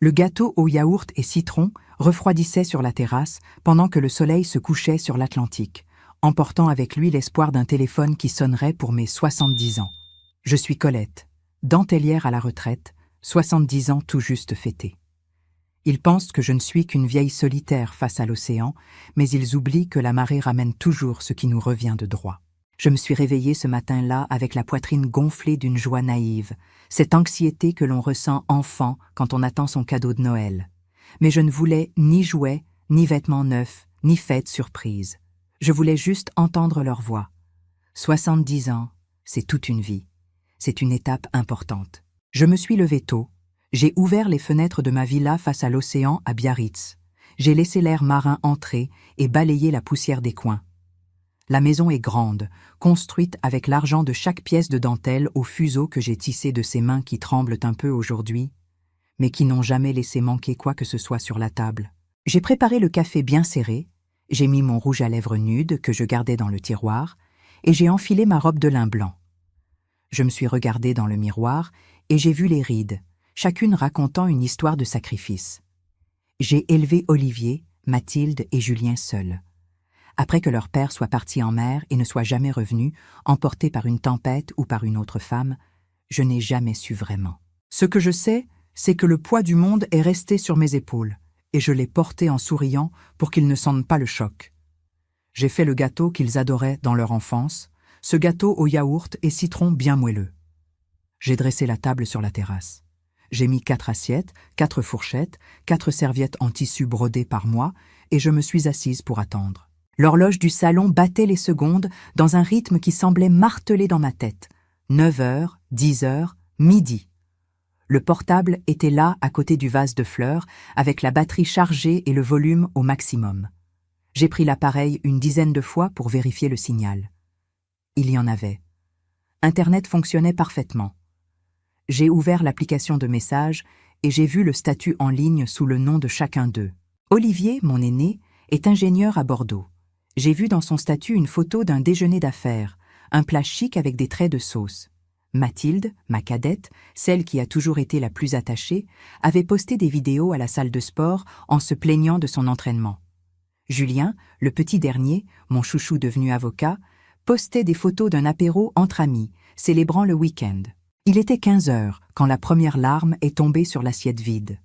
Le gâteau au yaourt et citron refroidissait sur la terrasse pendant que le soleil se couchait sur l'Atlantique, emportant avec lui l'espoir d'un téléphone qui sonnerait pour mes 70 ans. Je suis Colette, dentelière à la retraite, 70 ans tout juste fêtés. Ils pensent que je ne suis qu'une vieille solitaire face à l'océan, mais ils oublient que la marée ramène toujours ce qui nous revient de droit. Je me suis réveillée ce matin-là avec la poitrine gonflée d'une joie naïve, cette anxiété que l'on ressent enfant quand on attend son cadeau de Noël. Mais je ne voulais ni jouets, ni vêtements neufs, ni fêtes surprises. Je voulais juste entendre leur voix. 70 ans, c'est toute une vie. C'est une étape importante. Je me suis levée tôt. J'ai ouvert les fenêtres de ma villa face à l'océan à Biarritz. J'ai laissé l'air marin entrer et balayer la poussière des coins. La maison est grande, construite avec l'argent de chaque pièce de dentelle au fuseau que j'ai tissé de ces mains qui tremblent un peu aujourd'hui, mais qui n'ont jamais laissé manquer quoi que ce soit sur la table. J'ai préparé le café bien serré, j'ai mis mon rouge à lèvres nude que je gardais dans le tiroir, et j'ai enfilé ma robe de lin blanc. Je me suis regardée dans le miroir et j'ai vu les rides, chacune racontant une histoire de sacrifice. J'ai élevé Olivier, Mathilde et Julien seuls. Après que leur père soit parti en mer et ne soit jamais revenu, emporté par une tempête ou par une autre femme, je n'ai jamais su vraiment. Ce que je sais, c'est que le poids du monde est resté sur mes épaules, et je l'ai porté en souriant pour qu'ils ne sentent pas le choc. J'ai fait le gâteau qu'ils adoraient dans leur enfance, ce gâteau au yaourt et citron bien moelleux. J'ai dressé la table sur la terrasse. J'ai mis 4 assiettes, 4 fourchettes, 4 serviettes en tissu brodé par moi, et je me suis assise pour attendre. L'horloge du salon battait les secondes dans un rythme qui semblait marteler dans ma tête. 9 heures, 10 heures, midi. Le portable était là à côté du vase de fleurs, avec la batterie chargée et le volume au maximum. J'ai pris l'appareil une dizaine de fois pour vérifier le signal. Il y en avait. Internet fonctionnait parfaitement. J'ai ouvert l'application de messages et j'ai vu le statut en ligne sous le nom de chacun d'eux. Olivier, mon aîné, est ingénieur à Bordeaux. J'ai vu dans son statut une photo d'un déjeuner d'affaires, un plat chic avec des traits de sauce. Mathilde, ma cadette, celle qui a toujours été la plus attachée, avait posté des vidéos à la salle de sport en se plaignant de son entraînement. Julien, le petit dernier, mon chouchou devenu avocat, postait des photos d'un apéro entre amis, célébrant le week-end. Il était 15 heures quand la première larme est tombée sur l'assiette vide.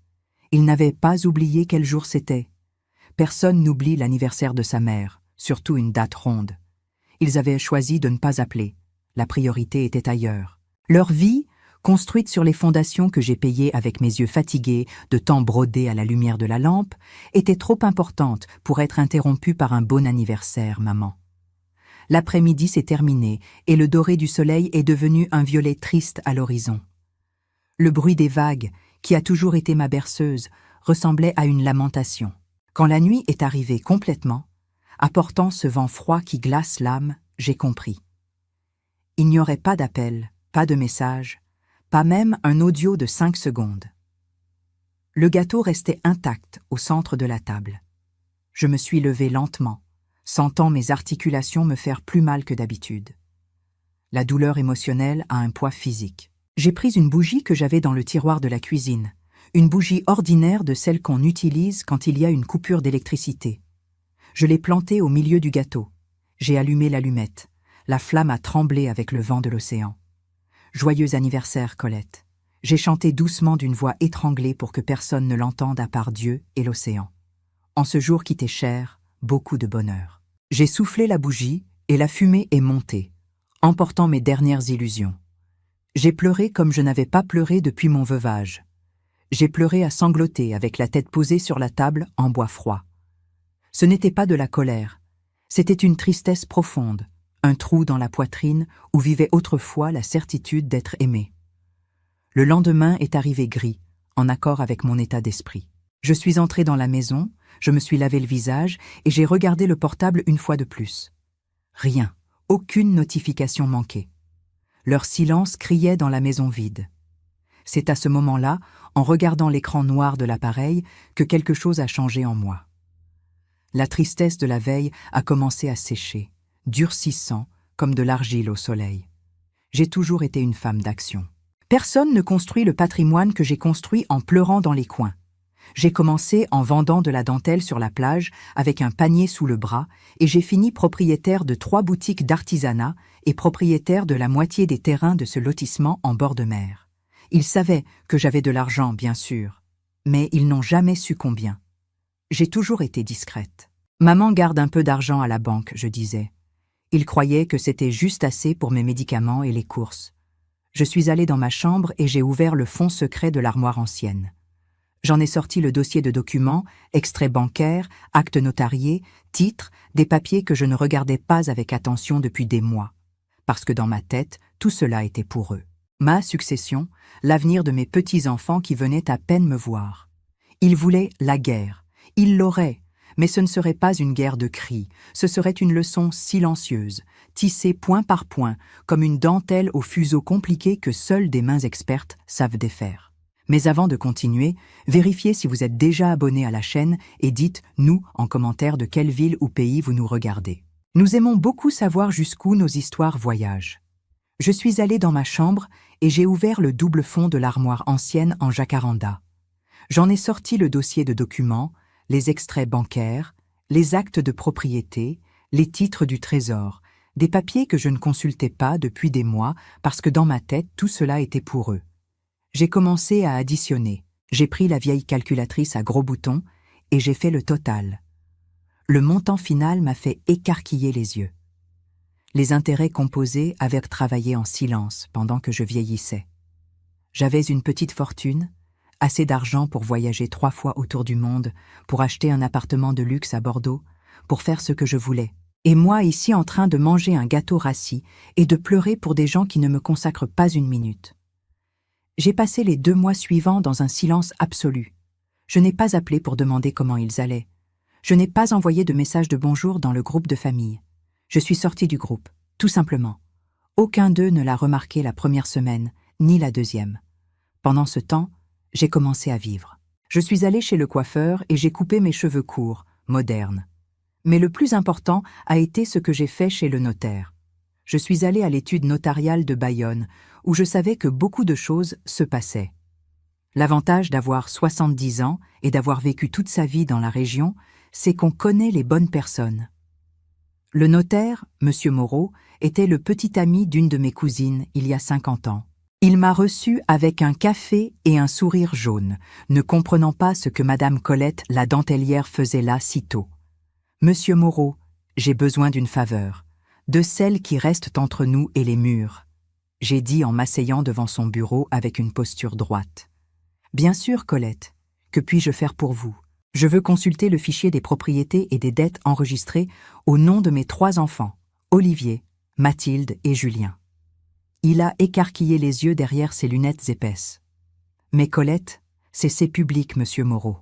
Il n'avait pas oublié quel jour c'était. Personne n'oublie l'anniversaire de sa mère. Surtout une date ronde. Ils avaient choisi de ne pas appeler. La priorité était ailleurs. Leur vie, construite sur les fondations que j'ai payées avec mes yeux fatigués de temps brodés à la lumière de la lampe, était trop importante pour être interrompue par un bon anniversaire, maman. L'après-midi s'est terminé et le doré du soleil est devenu un violet triste à l'horizon. Le bruit des vagues, qui a toujours été ma berceuse, ressemblait à une lamentation. Quand la nuit est arrivée complètement, apportant ce vent froid qui glace l'âme, j'ai compris. Il n'y aurait pas d'appel, pas de message, pas même un audio de 5 secondes. Le gâteau restait intact au centre de la table. Je me suis levée lentement, sentant mes articulations me faire plus mal que d'habitude. La douleur émotionnelle a un poids physique. J'ai pris une bougie que j'avais dans le tiroir de la cuisine, une bougie ordinaire de celle qu'on utilise quand il y a une coupure d'électricité. Je l'ai plantée au milieu du gâteau. J'ai allumé l'allumette. La flamme a tremblé avec le vent de l'océan. Joyeux anniversaire, Colette. J'ai chanté doucement d'une voix étranglée pour que personne ne l'entende à part Dieu et l'océan. En ce jour qui t'est cher, beaucoup de bonheur. J'ai soufflé la bougie et la fumée est montée, emportant mes dernières illusions. J'ai pleuré comme je n'avais pas pleuré depuis mon veuvage. J'ai pleuré à sangloter avec la tête posée sur la table en bois froid. Ce n'était pas de la colère, c'était une tristesse profonde, un trou dans la poitrine où vivait autrefois la certitude d'être aimé. Le lendemain est arrivé gris, en accord avec mon état d'esprit. Je suis entrée dans la maison, je me suis lavé le visage et j'ai regardé le portable une fois de plus. Rien, aucune notification manquée. Leur silence criait dans la maison vide. C'est à ce moment-là, en regardant l'écran noir de l'appareil, que quelque chose a changé en moi. La tristesse de la veille a commencé à sécher, durcissant comme de l'argile au soleil. J'ai toujours été une femme d'action. Personne ne construit le patrimoine que j'ai construit en pleurant dans les coins. J'ai commencé en vendant de la dentelle sur la plage avec un panier sous le bras et j'ai fini propriétaire de 3 boutiques d'artisanat et propriétaire de la moitié des terrains de ce lotissement en bord de mer. Ils savaient que j'avais de l'argent, bien sûr, mais ils n'ont jamais su combien. J'ai toujours été discrète. Maman garde un peu d'argent à la banque, je disais. Ils croyaient que c'était juste assez pour mes médicaments et les courses. Je suis allée dans ma chambre et j'ai ouvert le fond secret de l'armoire ancienne. J'en ai sorti le dossier de documents, extraits bancaires, actes notariés, titres, des papiers que je ne regardais pas avec attention depuis des mois. Parce que dans ma tête, tout cela était pour eux. Ma succession, l'avenir de mes petits-enfants qui venaient à peine me voir. Ils voulaient la guerre. Ils l'auraient, mais ce ne serait pas une guerre de cris, ce serait une leçon silencieuse, tissée point par point, comme une dentelle au fuseau compliqué que seules des mains expertes savent défaire. Mais avant de continuer, vérifiez si vous êtes déjà abonné à la chaîne et dites « nous » en commentaire de quelle ville ou pays vous nous regardez. Nous aimons beaucoup savoir jusqu'où nos histoires voyagent. Je suis allée dans ma chambre et j'ai ouvert le double fond de l'armoire ancienne en jacaranda. J'en ai sorti le dossier de documents, les extraits bancaires, les actes de propriété, les titres du trésor, des papiers que je ne consultais pas depuis des mois parce que dans ma tête, tout cela était pour eux. J'ai commencé à additionner. J'ai pris la vieille calculatrice à gros boutons et j'ai fait le total. Le montant final m'a fait écarquiller les yeux. Les intérêts composés avaient travaillé en silence pendant que je vieillissais. J'avais une petite fortune, assez d'argent pour voyager 3 fois autour du monde, pour acheter un appartement de luxe à Bordeaux, pour faire ce que je voulais. Et moi ici en train de manger un gâteau rassis et de pleurer pour des gens qui ne me consacrent pas une minute. J'ai passé les 2 mois suivants dans un silence absolu. Je n'ai pas appelé pour demander comment ils allaient. Je n'ai pas envoyé de message de bonjour dans le groupe de famille. Je suis sortie du groupe, tout simplement. Aucun d'eux ne l'a remarqué la première semaine, ni la deuxième. Pendant ce temps, j'ai commencé à vivre. Je suis allée chez le coiffeur et j'ai coupé mes cheveux courts, modernes. Mais le plus important a été ce que j'ai fait chez le notaire. Je suis allée à l'étude notariale de Bayonne, où je savais que beaucoup de choses se passaient. L'avantage d'avoir 70 ans et d'avoir vécu toute sa vie dans la région, c'est qu'on connaît les bonnes personnes. Le notaire, M. Moreau, était le petit ami d'une de mes cousines il y a 50 ans. Il m'a reçu avec un café et un sourire jaune, ne comprenant pas ce que Madame Colette, la dentelière, faisait là si tôt. « Monsieur Moreau, j'ai besoin d'une faveur, de celle qui reste entre nous et les murs. » J'ai dit en m'asseyant devant son bureau avec une posture droite. « Bien sûr, Colette. Que puis-je faire pour vous? Je veux consulter le fichier des propriétés et des dettes enregistrées au nom de mes 3 enfants, Olivier, Mathilde et Julien. » Il a écarquillé les yeux derrière ses lunettes épaisses. « Mais Colette, c'est public, Monsieur Moreau.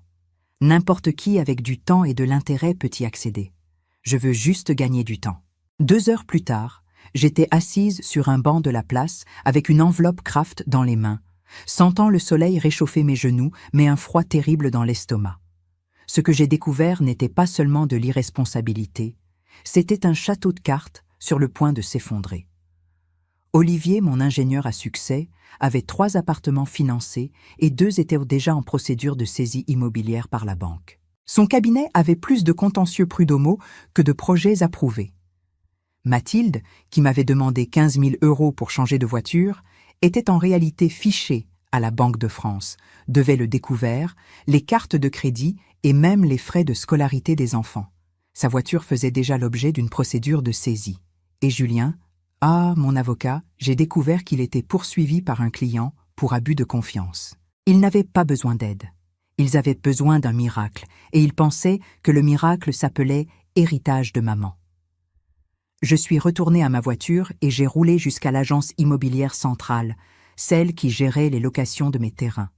N'importe qui avec du temps et de l'intérêt peut y accéder. Je veux juste gagner du temps. » 2 heures plus tard, j'étais assise sur un banc de la place avec une enveloppe Kraft dans les mains, sentant le soleil réchauffer mes genoux, mais un froid terrible dans l'estomac. Ce que j'ai découvert n'était pas seulement de l'irresponsabilité, c'était un château de cartes sur le point de s'effondrer. Olivier, mon ingénieur à succès, avait 3 appartements financés et 2 étaient déjà en procédure de saisie immobilière par la banque. Son cabinet avait plus de contentieux prud'homaux que de projets approuvés. Mathilde, qui m'avait demandé 15 000 € pour changer de voiture, était en réalité fichée à la Banque de France, devait le découvert, les cartes de crédit et même les frais de scolarité des enfants. Sa voiture faisait déjà l'objet d'une procédure de saisie. Et Julien, mon avocat, j'ai découvert qu'il était poursuivi par un client pour abus de confiance. Ils n'avaient pas besoin d'aide. Ils avaient besoin d'un miracle, et ils pensaient que le miracle s'appelait héritage de maman. Je suis retournée à ma voiture et j'ai roulé jusqu'à l'agence immobilière centrale, celle qui gérait les locations de mes terrains.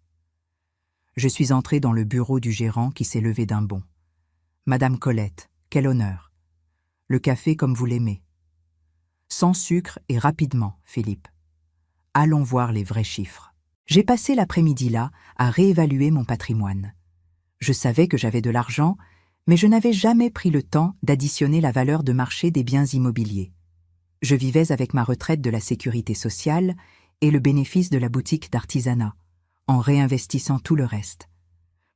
Je suis entrée dans le bureau du gérant qui s'est levé d'un bond. « Madame Colette, quel honneur. Le café comme vous l'aimez. Sans sucre et rapidement, Philippe. Allons voir les vrais chiffres. » J'ai passé l'après-midi là à réévaluer mon patrimoine. Je savais que j'avais de l'argent, mais je n'avais jamais pris le temps d'additionner la valeur de marché des biens immobiliers. Je vivais avec ma retraite de la sécurité sociale et le bénéfice de la boutique d'artisanat, en réinvestissant tout le reste.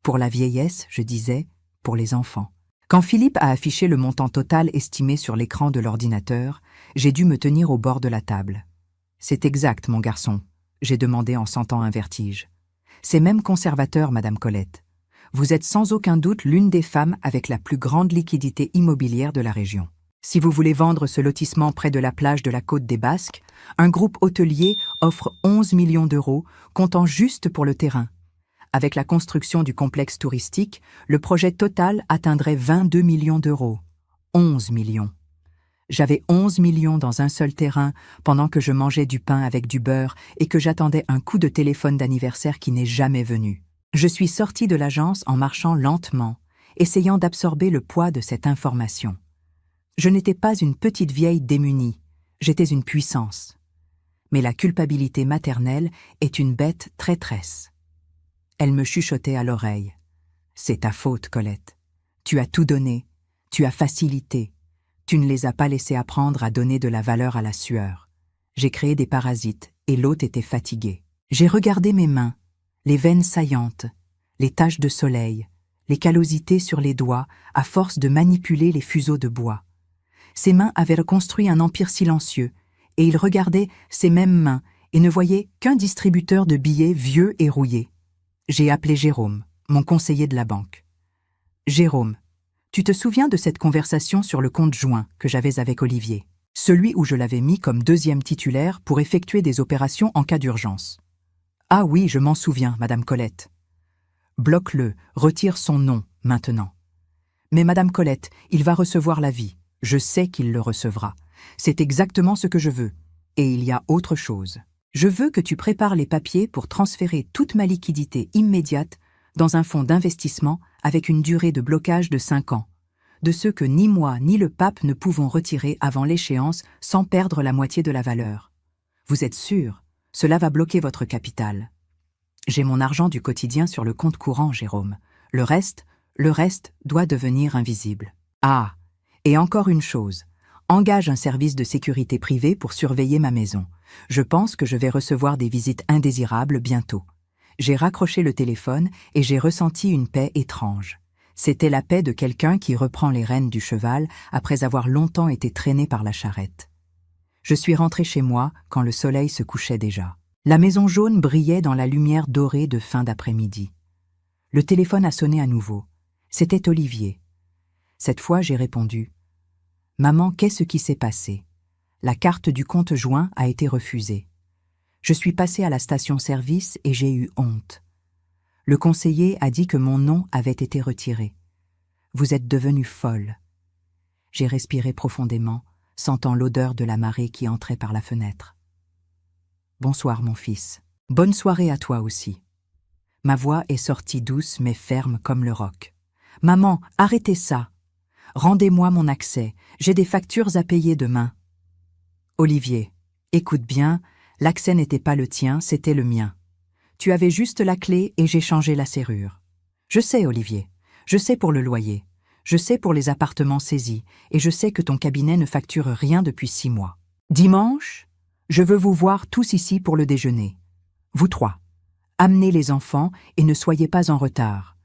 Pour la vieillesse, je disais, pour les enfants. Quand Philippe a affiché le montant total estimé sur l'écran de l'ordinateur, j'ai dû me tenir au bord de la table. « C'est exact, mon garçon », j'ai demandé en sentant un vertige. « C'est même conservateur, Madame Colette. Vous êtes sans aucun doute l'une des femmes avec la plus grande liquidité immobilière de la région. Si vous voulez vendre ce lotissement près de la plage de la Côte des Basques, un groupe hôtelier offre 11 millions d'euros, comptant juste pour le terrain. Avec la construction du complexe touristique, le projet total atteindrait 22 millions d'euros. 11 millions. J'avais 11 millions dans un seul terrain pendant que je mangeais du pain avec du beurre et que j'attendais un coup de téléphone d'anniversaire qui n'est jamais venu. Je suis sortie de l'agence en marchant lentement, essayant d'absorber le poids de cette information. Je n'étais pas une petite vieille démunie, j'étais une puissance. Mais la culpabilité maternelle est une bête traîtresse. Elle me chuchotait à l'oreille. « C'est ta faute, Colette. Tu as tout donné, tu as facilité. Tu ne les as pas laissés apprendre à donner de la valeur à la sueur. J'ai créé des parasites et l'hôte était fatigué. J'ai regardé mes mains, les veines saillantes, les taches de soleil, les callosités sur les doigts à force de manipuler les fuseaux de bois. Ces mains avaient reconstruit un empire silencieux, et il regardait ces mêmes mains et ne voyait qu'un distributeur de billets vieux et rouillés. J'ai appelé Jérôme, mon conseiller de la banque. « Jérôme, tu te souviens de cette conversation sur le compte joint que j'avais avec Olivier, celui où je l'avais mis comme deuxième titulaire pour effectuer des opérations en cas d'urgence. »« Ah oui, je m'en souviens, Madame Colette. »« Bloque-le, retire son nom, maintenant. »« Mais Madame Colette, il va recevoir l'avis. Je sais qu'il le recevra. C'est exactement ce que je veux. Et il y a autre chose. Je veux que tu prépares les papiers pour transférer toute ma liquidité immédiate dans un fonds d'investissement avec une durée de blocage de 5 ans, de ceux que ni moi ni le pape ne pouvons retirer avant l'échéance sans perdre la moitié de la valeur. Vous êtes sûr, cela va bloquer votre capital. J'ai mon argent du quotidien sur le compte courant, Jérôme. Le reste doit devenir invisible. Ah, et encore une chose. Engage un service de sécurité privée pour surveiller ma maison. Je pense que je vais recevoir des visites indésirables bientôt. J'ai raccroché le téléphone et j'ai ressenti une paix étrange. C'était la paix de quelqu'un qui reprend les rênes du cheval après avoir longtemps été traîné par la charrette. Je suis rentré chez moi quand le soleil se couchait déjà. La maison jaune brillait dans la lumière dorée de fin d'après-midi. Le téléphone a sonné à nouveau. C'était Olivier. Cette fois, j'ai répondu. « Maman, qu'est-ce qui s'est passé ? La carte du compte joint a été refusée. Je suis passée à la station-service et j'ai eu honte. Le conseiller a dit que mon nom avait été retiré. Vous êtes devenue folle. » J'ai respiré profondément, sentant l'odeur de la marée qui entrait par la fenêtre. « Bonsoir, mon fils. Bonne soirée à toi aussi. » Ma voix est sortie douce mais ferme comme le roc. « Maman, arrêtez ça. Rendez-moi mon accès, j'ai des factures à payer demain. » Olivier, écoute bien, l'accès n'était pas le tien, c'était le mien. Tu avais juste la clé et j'ai changé la serrure. Je sais, Olivier, je sais pour le loyer, je sais pour les appartements saisis, et je sais que ton cabinet ne facture rien depuis 6 mois. Dimanche, je veux vous voir tous ici pour le déjeuner. Vous 3. Amenez les enfants et ne soyez pas en retard.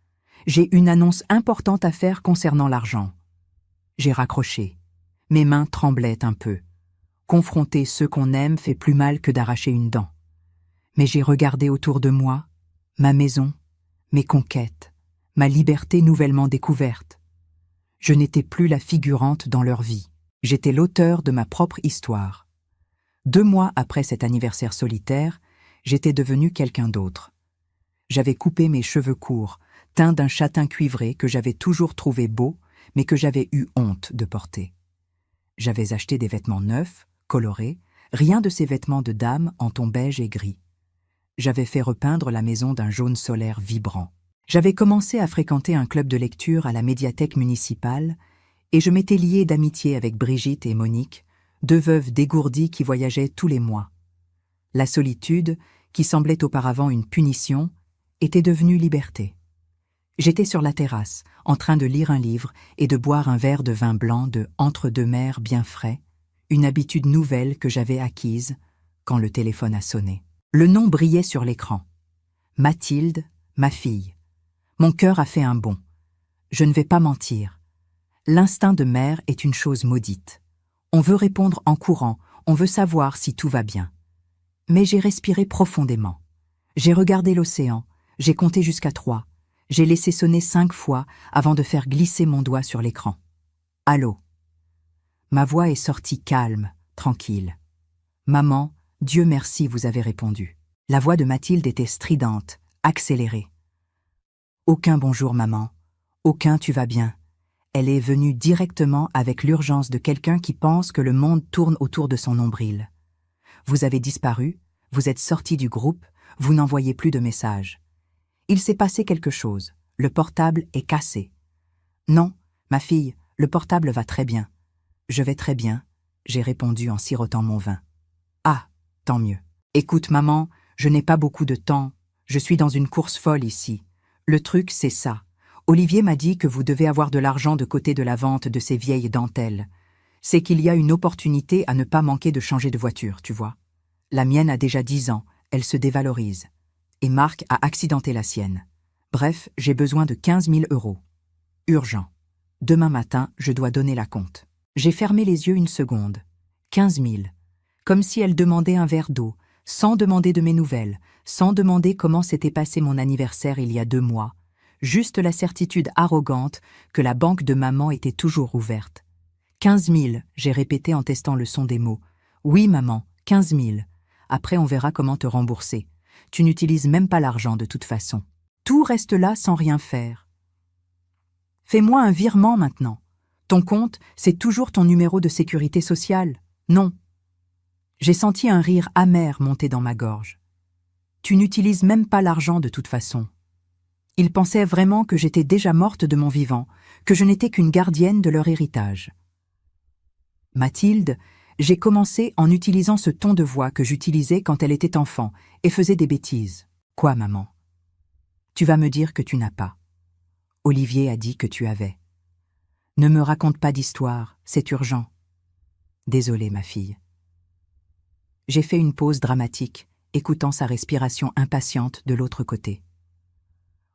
J'ai une annonce importante à faire concernant l'argent. J'ai raccroché. Mes mains tremblaient un peu. Confronter ceux qu'on aime fait plus mal que d'arracher une dent. Mais j'ai regardé autour de moi, ma maison, mes conquêtes, ma liberté nouvellement découverte. Je n'étais plus la figurante dans leur vie. J'étais l'auteur de ma propre histoire. 2 mois après cet anniversaire solitaire, j'étais devenu quelqu'un d'autre. J'avais coupé mes cheveux courts, teints d'un châtain cuivré que j'avais toujours trouvé beau, mais que j'avais eu honte de porter. J'avais acheté des vêtements neufs, colorés, rien de ces vêtements de dame en ton beige et gris. J'avais fait repeindre la maison d'un jaune solaire vibrant. J'avais commencé à fréquenter un club de lecture à la médiathèque municipale et je m'étais lié d'amitié avec Brigitte et Monique, 2 veuves dégourdies qui voyageaient tous les mois. La solitude, qui semblait auparavant une punition, était devenue liberté. J'étais sur la terrasse, en train de lire un livre et de boire un verre de vin blanc de Entre-deux-Mers bien frais, une habitude nouvelle que j'avais acquise quand le téléphone a sonné. Le nom brillait sur l'écran. Mathilde, ma fille. Mon cœur a fait un bond. Je ne vais pas mentir. L'instinct de mère est une chose maudite. On veut répondre en courant, on veut savoir si tout va bien. Mais j'ai respiré profondément. J'ai regardé l'océan, j'ai compté jusqu'à 3. J'ai laissé sonner 5 fois avant de faire glisser mon doigt sur l'écran. Allô. Ma voix est sortie calme, tranquille. Maman, Dieu merci, vous avez répondu. La voix de Mathilde était stridente, accélérée. Aucun bonjour maman, aucun tu vas bien. Elle est venue directement avec l'urgence de quelqu'un qui pense que le monde tourne autour de son nombril. Vous avez disparu, vous êtes sorti du groupe, vous n'envoyez plus de messages. Il s'est passé quelque chose, le portable est cassé. Non, ma fille, le portable va très bien. Je vais très bien, j'ai répondu en sirotant mon vin. Ah, tant mieux. Écoute maman, je n'ai pas beaucoup de temps, je suis dans une course folle ici. Le truc c'est ça. Olivier m'a dit que vous devez avoir de l'argent de côté de la vente de ces vieilles dentelles. C'est qu'il y a une opportunité à ne pas manquer de changer de voiture, tu vois. La mienne a déjà 10 ans, elle se dévalorise. Et Marc a accidenté la sienne. Bref, j'ai besoin de 15 000 €. Urgent. Demain matin, je dois donner la compte. J'ai fermé les yeux une seconde. 15 000. Comme si elle demandait un verre d'eau, sans demander de mes nouvelles, sans demander comment s'était passé mon anniversaire il y a 2 mois. Juste la certitude arrogante que la banque de maman était toujours ouverte. 15 000, j'ai répété en testant le son des mots. Oui maman, 15 000. Après on verra comment te rembourser. Tu n'utilises même pas l'argent de toute façon. Tout reste là sans rien faire. Fais-moi un virement maintenant. Ton compte, c'est toujours ton numéro de sécurité sociale. Non. J'ai senti un rire amer monter dans ma gorge. Tu n'utilises même pas l'argent de toute façon. Ils pensaient vraiment que j'étais déjà morte de mon vivant, que je n'étais qu'une gardienne de leur héritage. Mathilde, j'ai commencé en utilisant ce ton de voix que j'utilisais quand elle était enfant et faisait des bêtises. Quoi, maman? Tu vas me dire que tu n'as pas. Olivier a dit que tu avais. Ne me raconte pas d'histoire, c'est urgent. Désolée, ma fille. J'ai fait une pause dramatique, écoutant sa respiration impatiente de l'autre côté.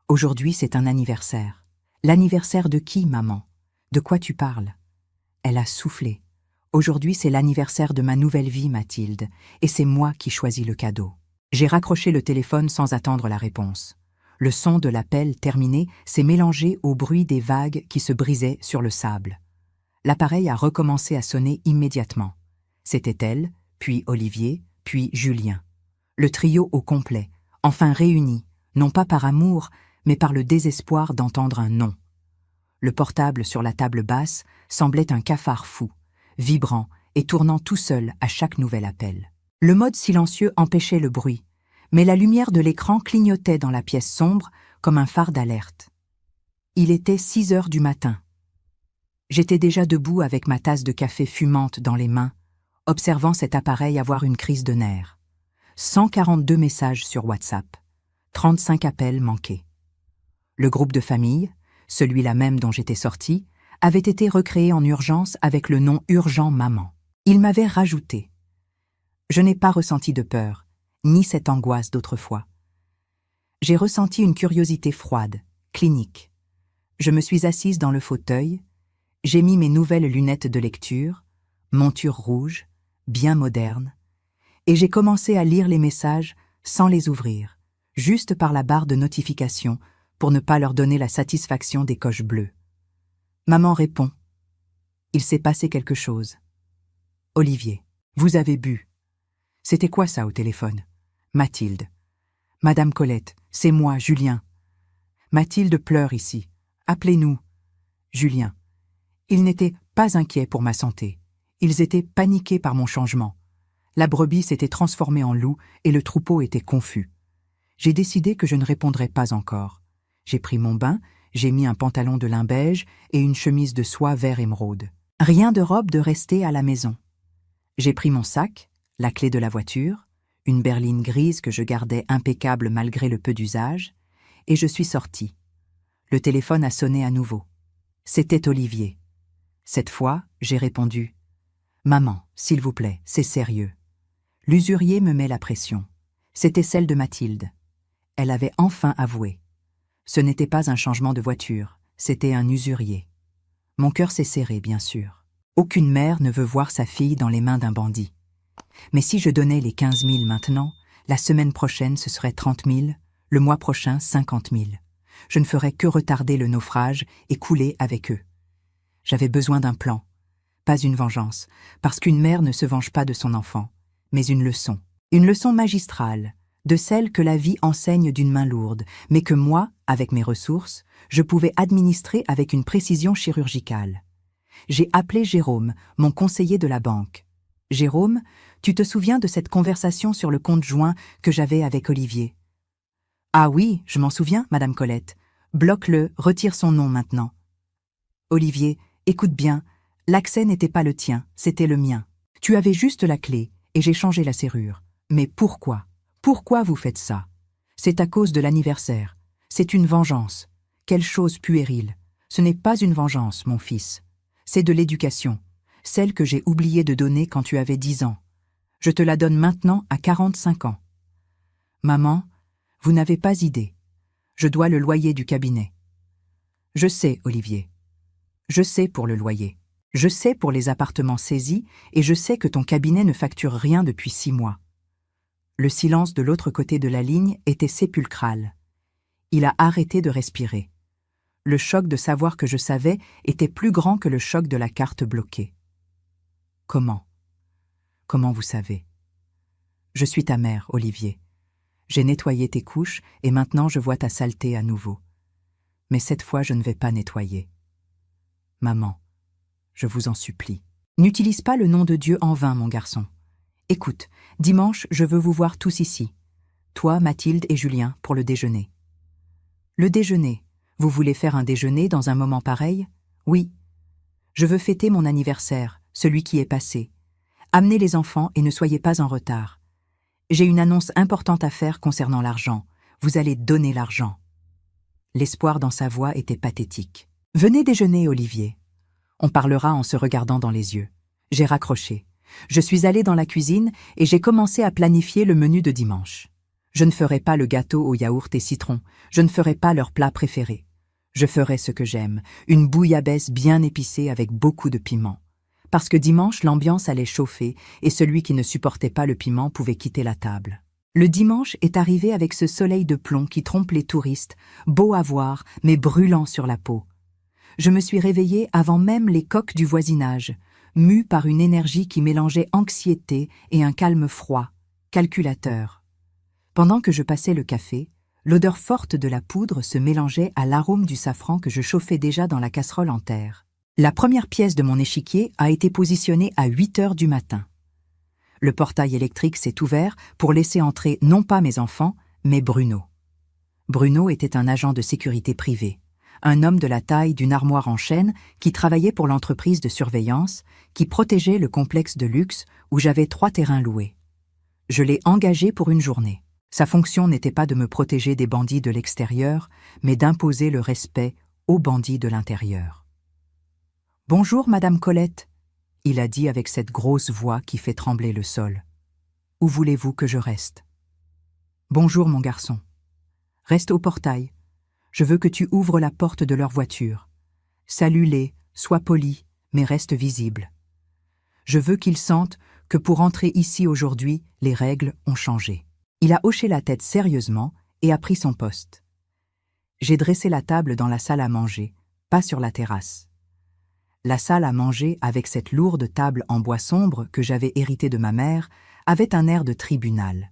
Aujourd'hui, c'est un anniversaire. L'anniversaire de qui, maman? De quoi tu parles? Elle a soufflé. Aujourd'hui, c'est l'anniversaire de ma nouvelle vie, Mathilde, et c'est moi qui choisis le cadeau. J'ai raccroché le téléphone sans attendre la réponse. Le son de l'appel terminé s'est mélangé au bruit des vagues qui se brisaient sur le sable. L'appareil a recommencé à sonner immédiatement. C'était elle, puis Olivier, puis Julien. Le trio au complet, enfin réuni, non pas par amour, mais par le désespoir d'entendre un non. Le portable sur la table basse semblait un cafard fou, vibrant et tournant tout seul à chaque nouvel appel. Le mode silencieux empêchait le bruit, mais la lumière de l'écran clignotait dans la pièce sombre comme un phare d'alerte. Il était 6 heures du matin. J'étais déjà debout avec ma tasse de café fumante dans les mains, observant cet appareil avoir une crise de nerfs. 142 messages sur WhatsApp, 35 appels manqués. Le groupe de famille, celui-là même dont j'étais sortie, avait été recréé en urgence avec le nom urgent maman. Il m'avait rajouté. Je n'ai pas ressenti de peur, ni cette angoisse d'autrefois. J'ai ressenti une curiosité froide, clinique. Je me suis assise dans le fauteuil, j'ai mis mes nouvelles lunettes de lecture, monture rouge, bien moderne, et j'ai commencé à lire les messages sans les ouvrir, juste par la barre de notification pour ne pas leur donner la satisfaction des coches bleues. Maman répond. Il s'est passé quelque chose. Olivier, vous avez bu. C'était quoi ça au téléphone? Mathilde. Madame Colette, c'est moi, Julien. Mathilde pleure ici. Appelez-nous. Julien. Ils n'étaient pas inquiets pour ma santé. Ils étaient paniqués par mon changement. La brebis s'était transformée en loup et le troupeau était confus. J'ai décidé que je ne répondrais pas encore. J'ai pris mon bain, j'ai mis un pantalon de lin beige et une chemise de soie vert émeraude. Rien de robe de rester à la maison. J'ai pris mon sac, la clé de la voiture, une berline grise que je gardais impeccable malgré le peu d'usage, et je suis sortie. Le téléphone a sonné à nouveau. C'était Olivier. Cette fois, j'ai répondu « Maman, s'il vous plaît, c'est sérieux. » L'usurier me met la pression. C'était celle de Mathilde. Elle avait enfin avoué. Ce n'était pas un changement de voiture, c'était un usurier. Mon cœur s'est serré, bien sûr. Aucune mère ne veut voir sa fille dans les mains d'un bandit. Mais si je donnais les 15 000 maintenant, la semaine prochaine ce serait 30 000, le mois prochain 50 000. Je ne ferais que retarder le naufrage et couler avec eux. J'avais besoin d'un plan, pas une vengeance, parce qu'une mère ne se venge pas de son enfant, mais une leçon magistrale, de celle que la vie enseigne d'une main lourde, mais que moi, avec mes ressources, je pouvais administrer avec une précision chirurgicale. J'ai appelé Jérôme, mon conseiller de la banque. « Jérôme, tu te souviens de cette conversation sur le compte joint que j'avais avec Olivier ?»« Ah oui, je m'en souviens, Madame Colette. Bloque-le, retire son nom maintenant. »« Olivier, écoute bien, l'accès n'était pas le tien, c'était le mien. Tu avais juste la clé, et j'ai changé la serrure. Mais pourquoi ? Pourquoi vous faites ça ? C'est à cause de l'anniversaire. C'est une vengeance. Quelle chose puérile. Ce n'est pas une vengeance, mon fils. C'est de l'éducation, celle que j'ai oublié de donner quand tu avais 10 ans. Je te la donne maintenant à 45 ans. Maman, vous n'avez pas idée. Je dois le loyer du cabinet. Je sais, Olivier. Je sais pour le loyer. Je sais pour les appartements saisis et je sais que ton cabinet ne facture rien depuis 6 mois. Le silence de l'autre côté de la ligne était sépulcral. Il a arrêté de respirer. Le choc de savoir que je savais était plus grand que le choc de la carte bloquée. Comment ? Comment vous savez ? Je suis ta mère, Olivier. J'ai nettoyé tes couches et maintenant je vois ta saleté à nouveau. Mais cette fois je ne vais pas nettoyer. Maman, je vous en supplie. N'utilise pas le nom de Dieu en vain, mon garçon. Écoute, dimanche, je veux vous voir tous ici. Toi, Mathilde et Julien, pour le déjeuner. Le déjeuner. Vous voulez faire un déjeuner dans un moment pareil ? Oui. Je veux fêter mon anniversaire, celui qui est passé. Amenez les enfants et ne soyez pas en retard. J'ai une annonce importante à faire concernant l'argent. Vous allez donner l'argent. L'espoir dans sa voix était pathétique. Venez déjeuner, Olivier. On parlera en se regardant dans les yeux. J'ai raccroché. Je suis allée dans la cuisine et j'ai commencé à planifier le menu de dimanche. Je ne ferai pas le gâteau au yaourt et citron, je ne ferai pas leur plat préféré. Je ferai ce que j'aime, une bouillabaisse bien épicée avec beaucoup de piment. Parce que dimanche, l'ambiance allait chauffer et celui qui ne supportait pas le piment pouvait quitter la table. Le dimanche est arrivé avec ce soleil de plomb qui trompe les touristes, beau à voir mais brûlant sur la peau. Je me suis réveillée avant même les coqs du voisinage, mue par une énergie qui mélangeait anxiété et un calme froid, calculateur. Pendant que je passais le café, l'odeur forte de la poudre se mélangeait à l'arôme du safran que je chauffais déjà dans la casserole en terre. La première pièce de mon échiquier a été positionnée à 8 heures du matin. Le portail électrique s'est ouvert pour laisser entrer non pas mes enfants, mais Bruno. Bruno était un agent de sécurité privée, un homme de la taille d'une armoire en chêne qui travaillait pour l'entreprise de surveillance, qui protégeait le complexe de luxe où j'avais 3 terrains loués. Je l'ai engagé pour une journée. Sa fonction n'était pas de me protéger des bandits de l'extérieur, mais d'imposer le respect aux bandits de l'intérieur. « Bonjour, Madame Colette », il a dit avec cette grosse voix qui fait trembler le sol. « Où voulez-vous que je reste ?»« Bonjour, mon garçon. Reste au portail. Je veux que tu ouvres la porte de leur voiture. Salue-les, sois poli, mais reste visible. Je veux qu'ils sentent que pour entrer ici aujourd'hui, les règles ont changé. » Il a hoché la tête sérieusement et a pris son poste. J'ai dressé la table dans la salle à manger, pas sur la terrasse. La salle à manger, avec cette lourde table en bois sombre que j'avais héritée de ma mère, avait un air de tribunal.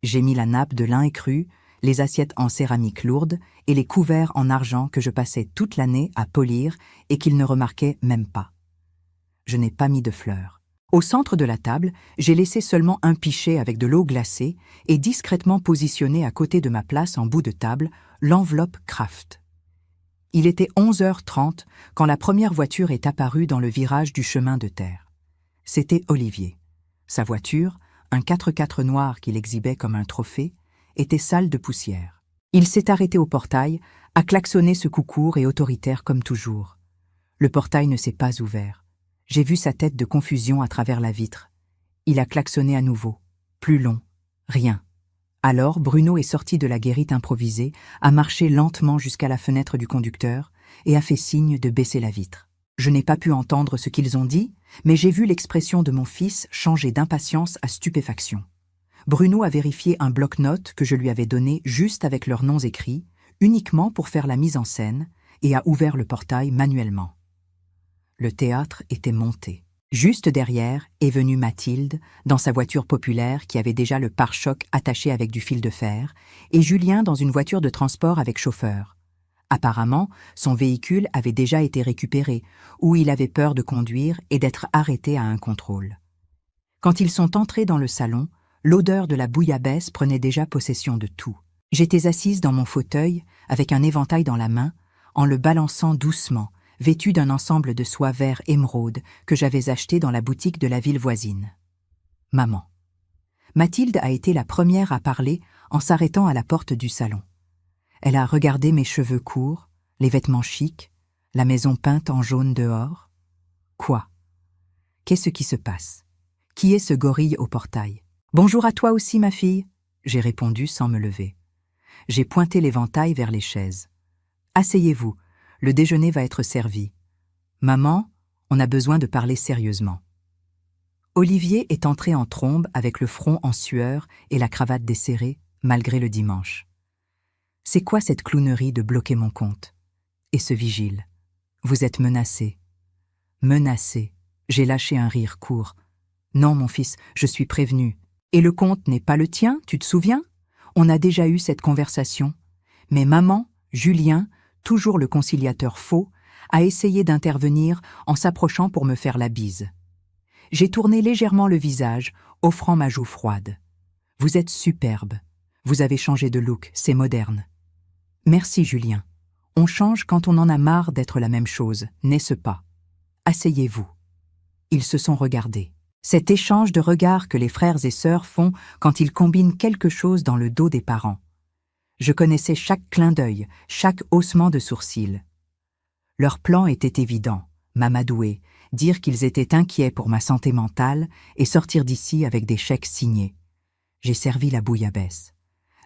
J'ai mis la nappe de lin écru, les assiettes en céramique lourde et les couverts en argent que je passais toute l'année à polir et qu'ils ne remarquaient même pas. Je n'ai pas mis de fleurs. Au centre de la table, j'ai laissé seulement un pichet avec de l'eau glacée et discrètement positionné à côté de ma place en bout de table, l'enveloppe Kraft. Il était 11h30 quand la première voiture est apparue dans le virage du chemin de terre. C'était Olivier. Sa voiture, un 4x4 noir qu'il exhibait comme un trophée, était sale de poussière. Il s'est arrêté au portail, a klaxonné ce coup court et autoritaire comme toujours. Le portail ne s'est pas ouvert. J'ai vu sa tête de confusion à travers la vitre. Il a klaxonné à nouveau. Plus long. Rien. Alors Bruno est sorti de la guérite improvisée, a marché lentement jusqu'à la fenêtre du conducteur et a fait signe de baisser la vitre. Je n'ai pas pu entendre ce qu'ils ont dit, mais j'ai vu l'expression de mon fils changer d'impatience à stupéfaction. Bruno a vérifié un bloc-notes que je lui avais donné juste avec leurs noms écrits, uniquement pour faire la mise en scène, et a ouvert le portail manuellement. Le théâtre était monté. Juste derrière est venue Mathilde, dans sa voiture populaire qui avait déjà le pare-choc attaché avec du fil de fer, et Julien dans une voiture de transport avec chauffeur. Apparemment, son véhicule avait déjà été récupéré, ou il avait peur de conduire et d'être arrêté à un contrôle. Quand ils sont entrés dans le salon, l'odeur de la bouillabaisse prenait déjà possession de tout. J'étais assise dans mon fauteuil, avec un éventail dans la main, en le balançant doucement, vêtue d'un ensemble de soie vert émeraude que j'avais acheté dans la boutique de la ville voisine. Maman. Mathilde a été la première à parler en s'arrêtant à la porte du salon. Elle a regardé mes cheveux courts, les vêtements chics, la maison peinte en jaune dehors. Quoi? Qu'est-ce qui se passe? Qui est ce gorille au portail? Bonjour à toi aussi, ma fille, j'ai répondu sans me lever. J'ai pointé l'éventail vers les chaises. Asseyez-vous, le déjeuner va être servi. Maman, on a besoin de parler sérieusement. Olivier est entré en trombe avec le front en sueur et la cravate desserrée, malgré le dimanche. C'est quoi cette clownerie de bloquer mon compte? Et ce vigile? Vous êtes menacé. Menacé. J'ai lâché un rire court. Non, mon fils, je suis prévenu. Et le compte n'est pas le tien, tu te souviens? On a déjà eu cette conversation. Mais maman, Julien, toujours le conciliateur faux, a essayé d'intervenir en s'approchant pour me faire la bise. J'ai tourné légèrement le visage, offrant ma joue froide. Vous êtes superbe. Vous avez changé de look, c'est moderne. Merci, Julien. On change quand on en a marre d'être la même chose, n'est-ce pas? Asseyez-vous. Ils se sont regardés. Cet échange de regards que les frères et sœurs font quand ils combinent quelque chose dans le dos des parents. Je connaissais chaque clin d'œil, chaque haussement de sourcils. Leur plan était évident, m'amadouer, dire qu'ils étaient inquiets pour ma santé mentale et sortir d'ici avec des chèques signés. J'ai servi la bouillabaisse.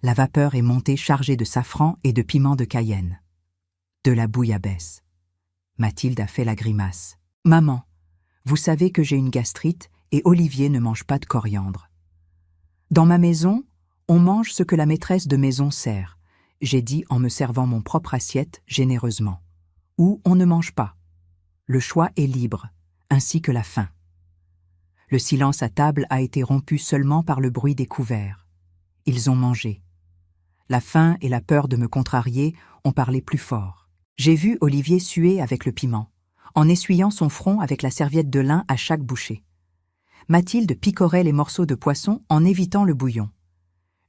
La vapeur est montée chargée de safran et de piment de Cayenne. De la bouillabaisse. Mathilde a fait la grimace. « Maman, vous savez que j'ai une gastrite et Olivier ne mange pas de coriandre. Dans ma maison, on mange ce que la maîtresse de maison sert, j'ai dit en me servant mon propre assiette généreusement. Ou on ne mange pas. Le choix est libre, ainsi que la faim. » Le silence à table a été rompu seulement par le bruit des couverts. Ils ont mangé. La faim et la peur de me contrarier ont parlé plus fort. J'ai vu Olivier suer avec le piment, en essuyant son front avec la serviette de lin à chaque bouchée. Mathilde picorait les morceaux de poisson en évitant le bouillon.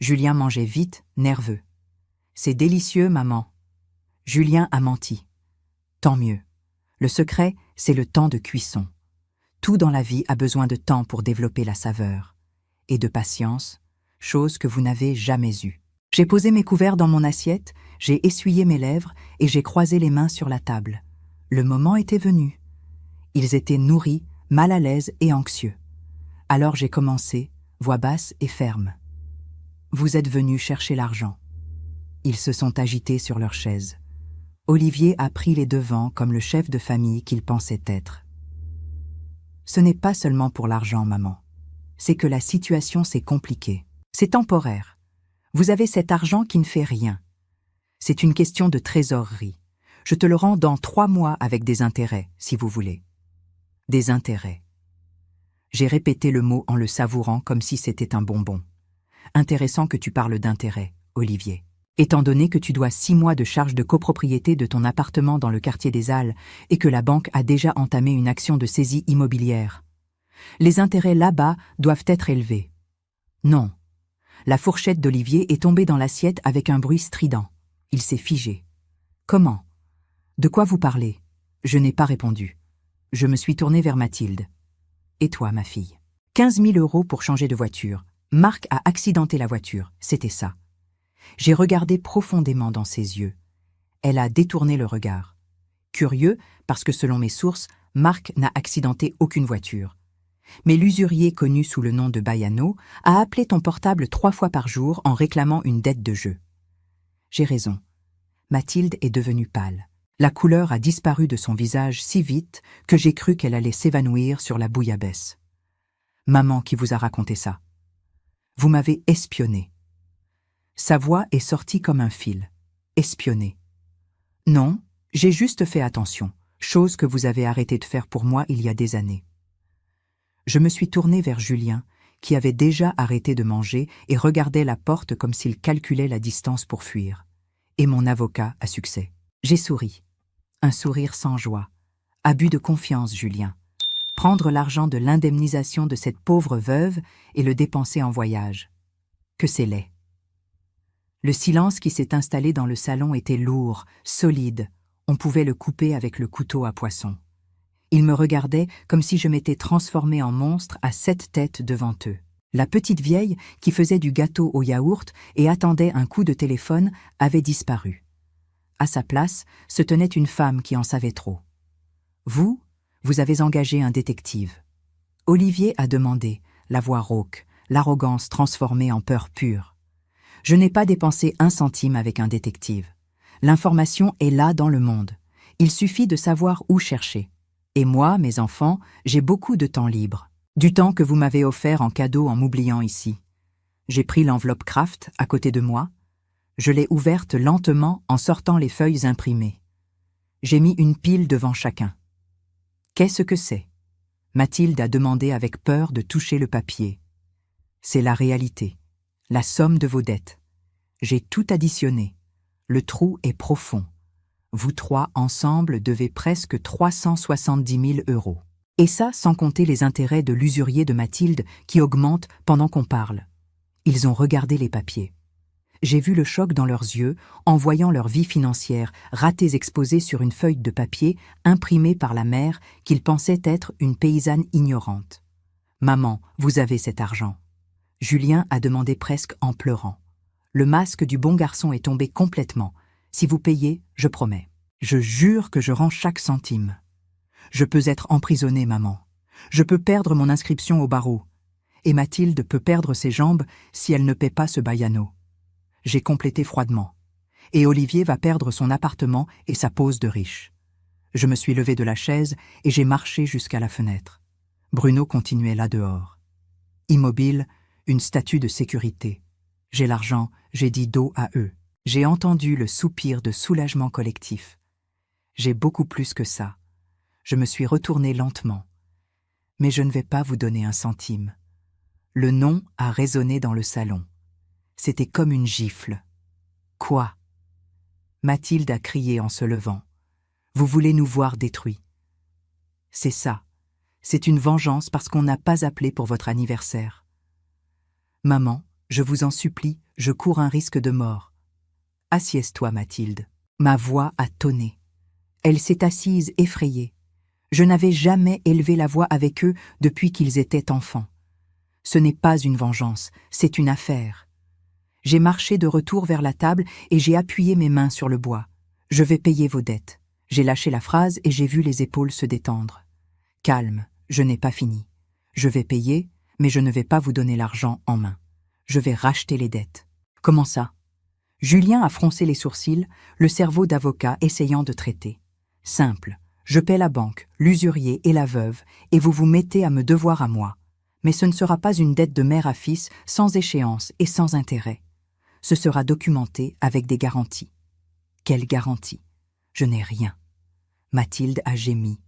Julien mangeait vite, nerveux. « C'est délicieux, maman. » Julien a menti. Tant mieux. Le secret, c'est le temps de cuisson. Tout dans la vie a besoin de temps pour développer la saveur. Et de patience, chose que vous n'avez jamais eue. J'ai posé mes couverts dans mon assiette, j'ai essuyé mes lèvres et j'ai croisé les mains sur la table. Le moment était venu. Ils étaient nourris, mal à l'aise et anxieux. Alors j'ai commencé, voix basse et ferme. « Vous êtes venus chercher l'argent. » Ils se sont agités sur leurs chaises. Olivier a pris les devants comme le chef de famille qu'il pensait être. « Ce n'est pas seulement pour l'argent, maman. C'est que la situation s'est compliquée. C'est temporaire. Vous avez cet argent qui ne fait rien. C'est une question de trésorerie. Je te le rends dans 3 mois avec des intérêts, si vous voulez. » Des intérêts. J'ai répété le mot en le savourant comme si c'était un bonbon. Intéressant que tu parles d'intérêt, Olivier. Étant donné que tu dois 6 mois de charge de copropriété de ton appartement dans le quartier des Halles et que la banque a déjà entamé une action de saisie immobilière. Les intérêts là-bas doivent être élevés. Non. La fourchette d'Olivier est tombée dans l'assiette avec un bruit strident. Il s'est figé. Comment? De quoi vous parlez? Je n'ai pas répondu. Je me suis tournée vers Mathilde. Et toi, ma fille? 15 000 € pour changer de voiture. Marc a accidenté la voiture, c'était ça. J'ai regardé profondément dans ses yeux. Elle a détourné le regard. Curieux, parce que selon mes sources, Marc n'a accidenté aucune voiture. Mais l'usurier connu sous le nom de Baiano a appelé ton portable 3 fois par jour en réclamant une dette de jeu. J'ai raison. Mathilde est devenue pâle. La couleur a disparu de son visage si vite que j'ai cru qu'elle allait s'évanouir sur la bouillabaisse. Maman qui vous a raconté ça. Vous m'avez espionné. Sa voix est sortie comme un fil. Espionné. Non, j'ai juste fait attention, chose que vous avez arrêté de faire pour moi il y a des années. Je me suis tournée vers Julien, qui avait déjà arrêté de manger et regardait la porte comme s'il calculait la distance pour fuir. Et mon avocat a succès. J'ai souri. Un sourire sans joie. Abus de confiance, Julien. Prendre l'argent de l'indemnisation de cette pauvre veuve et le dépenser en voyage. Que c'est laid. Le silence qui s'est installé dans le salon était lourd, solide. On pouvait le couper avec le couteau à poisson. Ils me regardaient comme si je m'étais transformée en monstre à 7 têtes devant eux. La petite vieille, qui faisait du gâteau au yaourt et attendait un coup de téléphone, avait disparu. À sa place, se tenait une femme qui en savait trop. Vous avez engagé un détective. Olivier a demandé, la voix rauque, l'arrogance transformée en peur pure. Je n'ai pas dépensé 1 centime avec un détective. L'information est là dans le monde. Il suffit de savoir où chercher. Et moi, mes enfants, j'ai beaucoup de temps libre. Du temps que vous m'avez offert en cadeau en m'oubliant ici. J'ai pris l'enveloppe Kraft à côté de moi. Je l'ai ouverte lentement en sortant les feuilles imprimées. J'ai mis une pile devant chacun. Qu'est-ce que c'est? Mathilde a demandé avec peur de toucher le papier. C'est la réalité, la somme de vos dettes. J'ai tout additionné. Le trou est profond. Vous 3 ensemble devez presque 370 000 €. Et ça sans compter les intérêts de l'usurier de Mathilde qui augmentent pendant qu'on parle. Ils ont regardé les papiers. J'ai vu le choc dans leurs yeux en voyant leur vie financière, ratée exposée sur une feuille de papier imprimée par la mère qu'ils pensaient être une paysanne ignorante. « Maman, vous avez cet argent. » Julien a demandé presque en pleurant. Le masque du bon garçon est tombé complètement. Si vous payez, je promets. Je jure que je rends chaque centime. Je peux être emprisonnée, maman. Je peux perdre mon inscription au barreau. Et Mathilde peut perdre ses jambes si elle ne paie pas ce Baiano. J'ai complété froidement. Et Olivier va perdre son appartement et sa pose de riche. Je me suis levée de la chaise et j'ai marché jusqu'à la fenêtre. Bruno continuait là dehors. Immobile, une statue de sécurité. J'ai l'argent, j'ai dit dos à eux. J'ai entendu le soupir de soulagement collectif. J'ai beaucoup plus que ça. Je me suis retournée lentement. Mais je ne vais pas vous donner 1 centime. Le nom a résonné dans le salon. C'était comme une gifle. Quoi? Mathilde a crié en se levant. Vous voulez nous voir détruits. C'est ça. C'est une vengeance parce qu'on n'a pas appelé pour votre anniversaire. Maman, je vous en supplie, je cours un risque de mort. Assieds-toi, Mathilde. Ma voix a tonné. Elle s'est assise effrayée. Je n'avais jamais élevé la voix avec eux depuis qu'ils étaient enfants. Ce n'est pas une vengeance, c'est une affaire. J'ai marché de retour vers la table et j'ai appuyé mes mains sur le bois. Je vais payer vos dettes. J'ai lâché la phrase et j'ai vu les épaules se détendre. Calme, je n'ai pas fini. Je vais payer, mais je ne vais pas vous donner l'argent en main. Je vais racheter les dettes. Comment ça? Julien a froncé les sourcils, le cerveau d'avocat essayant de traiter. Simple, je paie la banque, l'usurier et la veuve, et vous vous mettez à me devoir à moi. Mais ce ne sera pas une dette de mère à fils, sans échéance et sans intérêt. Ce sera documenté avec des garanties. Quelle garantie? Je n'ai rien. Mathilde a gémi.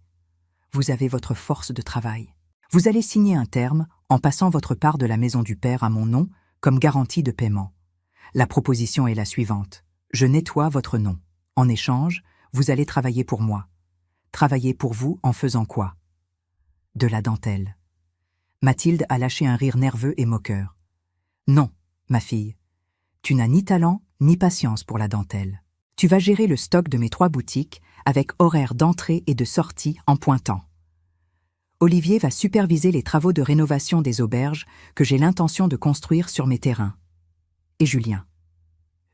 Vous avez votre force de travail. Vous allez signer un terme en passant votre part de la maison du père à mon nom comme garantie de paiement. La proposition est la suivante. Je nettoie votre nom. En échange, vous allez travailler pour moi. Travailler pour vous en faisant quoi? De la dentelle. Mathilde a lâché un rire nerveux et moqueur. Non, ma fille. Tu n'as ni talent ni patience pour la dentelle. Tu vas gérer le stock de mes 3 boutiques avec horaire d'entrée et de sortie en pointant. Olivier va superviser les travaux de rénovation des auberges que j'ai l'intention de construire sur mes terrains. Et Julien.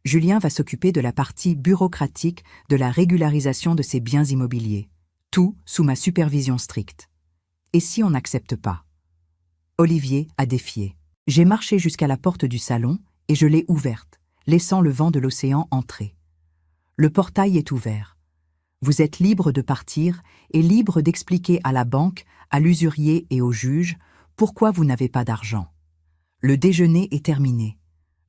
Julien va s'occuper de la partie bureaucratique de la régularisation de ses biens immobiliers. Tout sous ma supervision stricte. Et si on n'accepte pas? Olivier a défié. J'ai marché jusqu'à la porte du salon et je l'ai ouverte, laissant le vent de l'océan entrer. Le portail est ouvert. Vous êtes libre de partir et libre d'expliquer à la banque, à l'usurier et au juge pourquoi vous n'avez pas d'argent. Le déjeuner est terminé.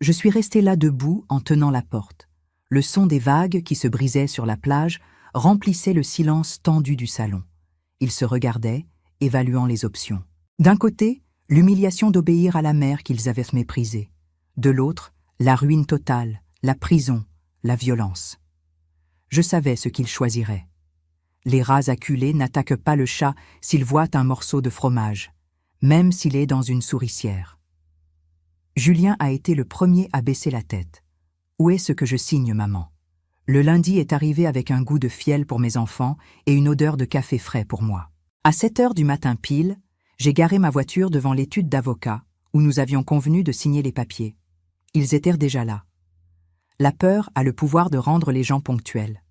Je suis resté là debout en tenant la porte. Le son des vagues qui se brisaient sur la plage remplissait le silence tendu du salon. Ils se regardaient, évaluant les options. D'un côté, l'humiliation d'obéir à la mère qu'ils avaient méprisée. De l'autre, la ruine totale, la prison, la violence. Je savais ce qu'ils choisiraient. Les rats acculés n'attaquent pas le chat s'ils voient un morceau de fromage, même s'il est dans une souricière. Julien a été le premier à baisser la tête. Où est ce que je signe, maman? Le lundi est arrivé avec un goût de fiel pour mes enfants et une odeur de café frais pour moi. À 7 heures du matin pile, j'ai garé ma voiture devant l'étude d'avocat, où nous avions convenu de signer les papiers. Ils étaient déjà là. La peur a le pouvoir de rendre les gens ponctuels.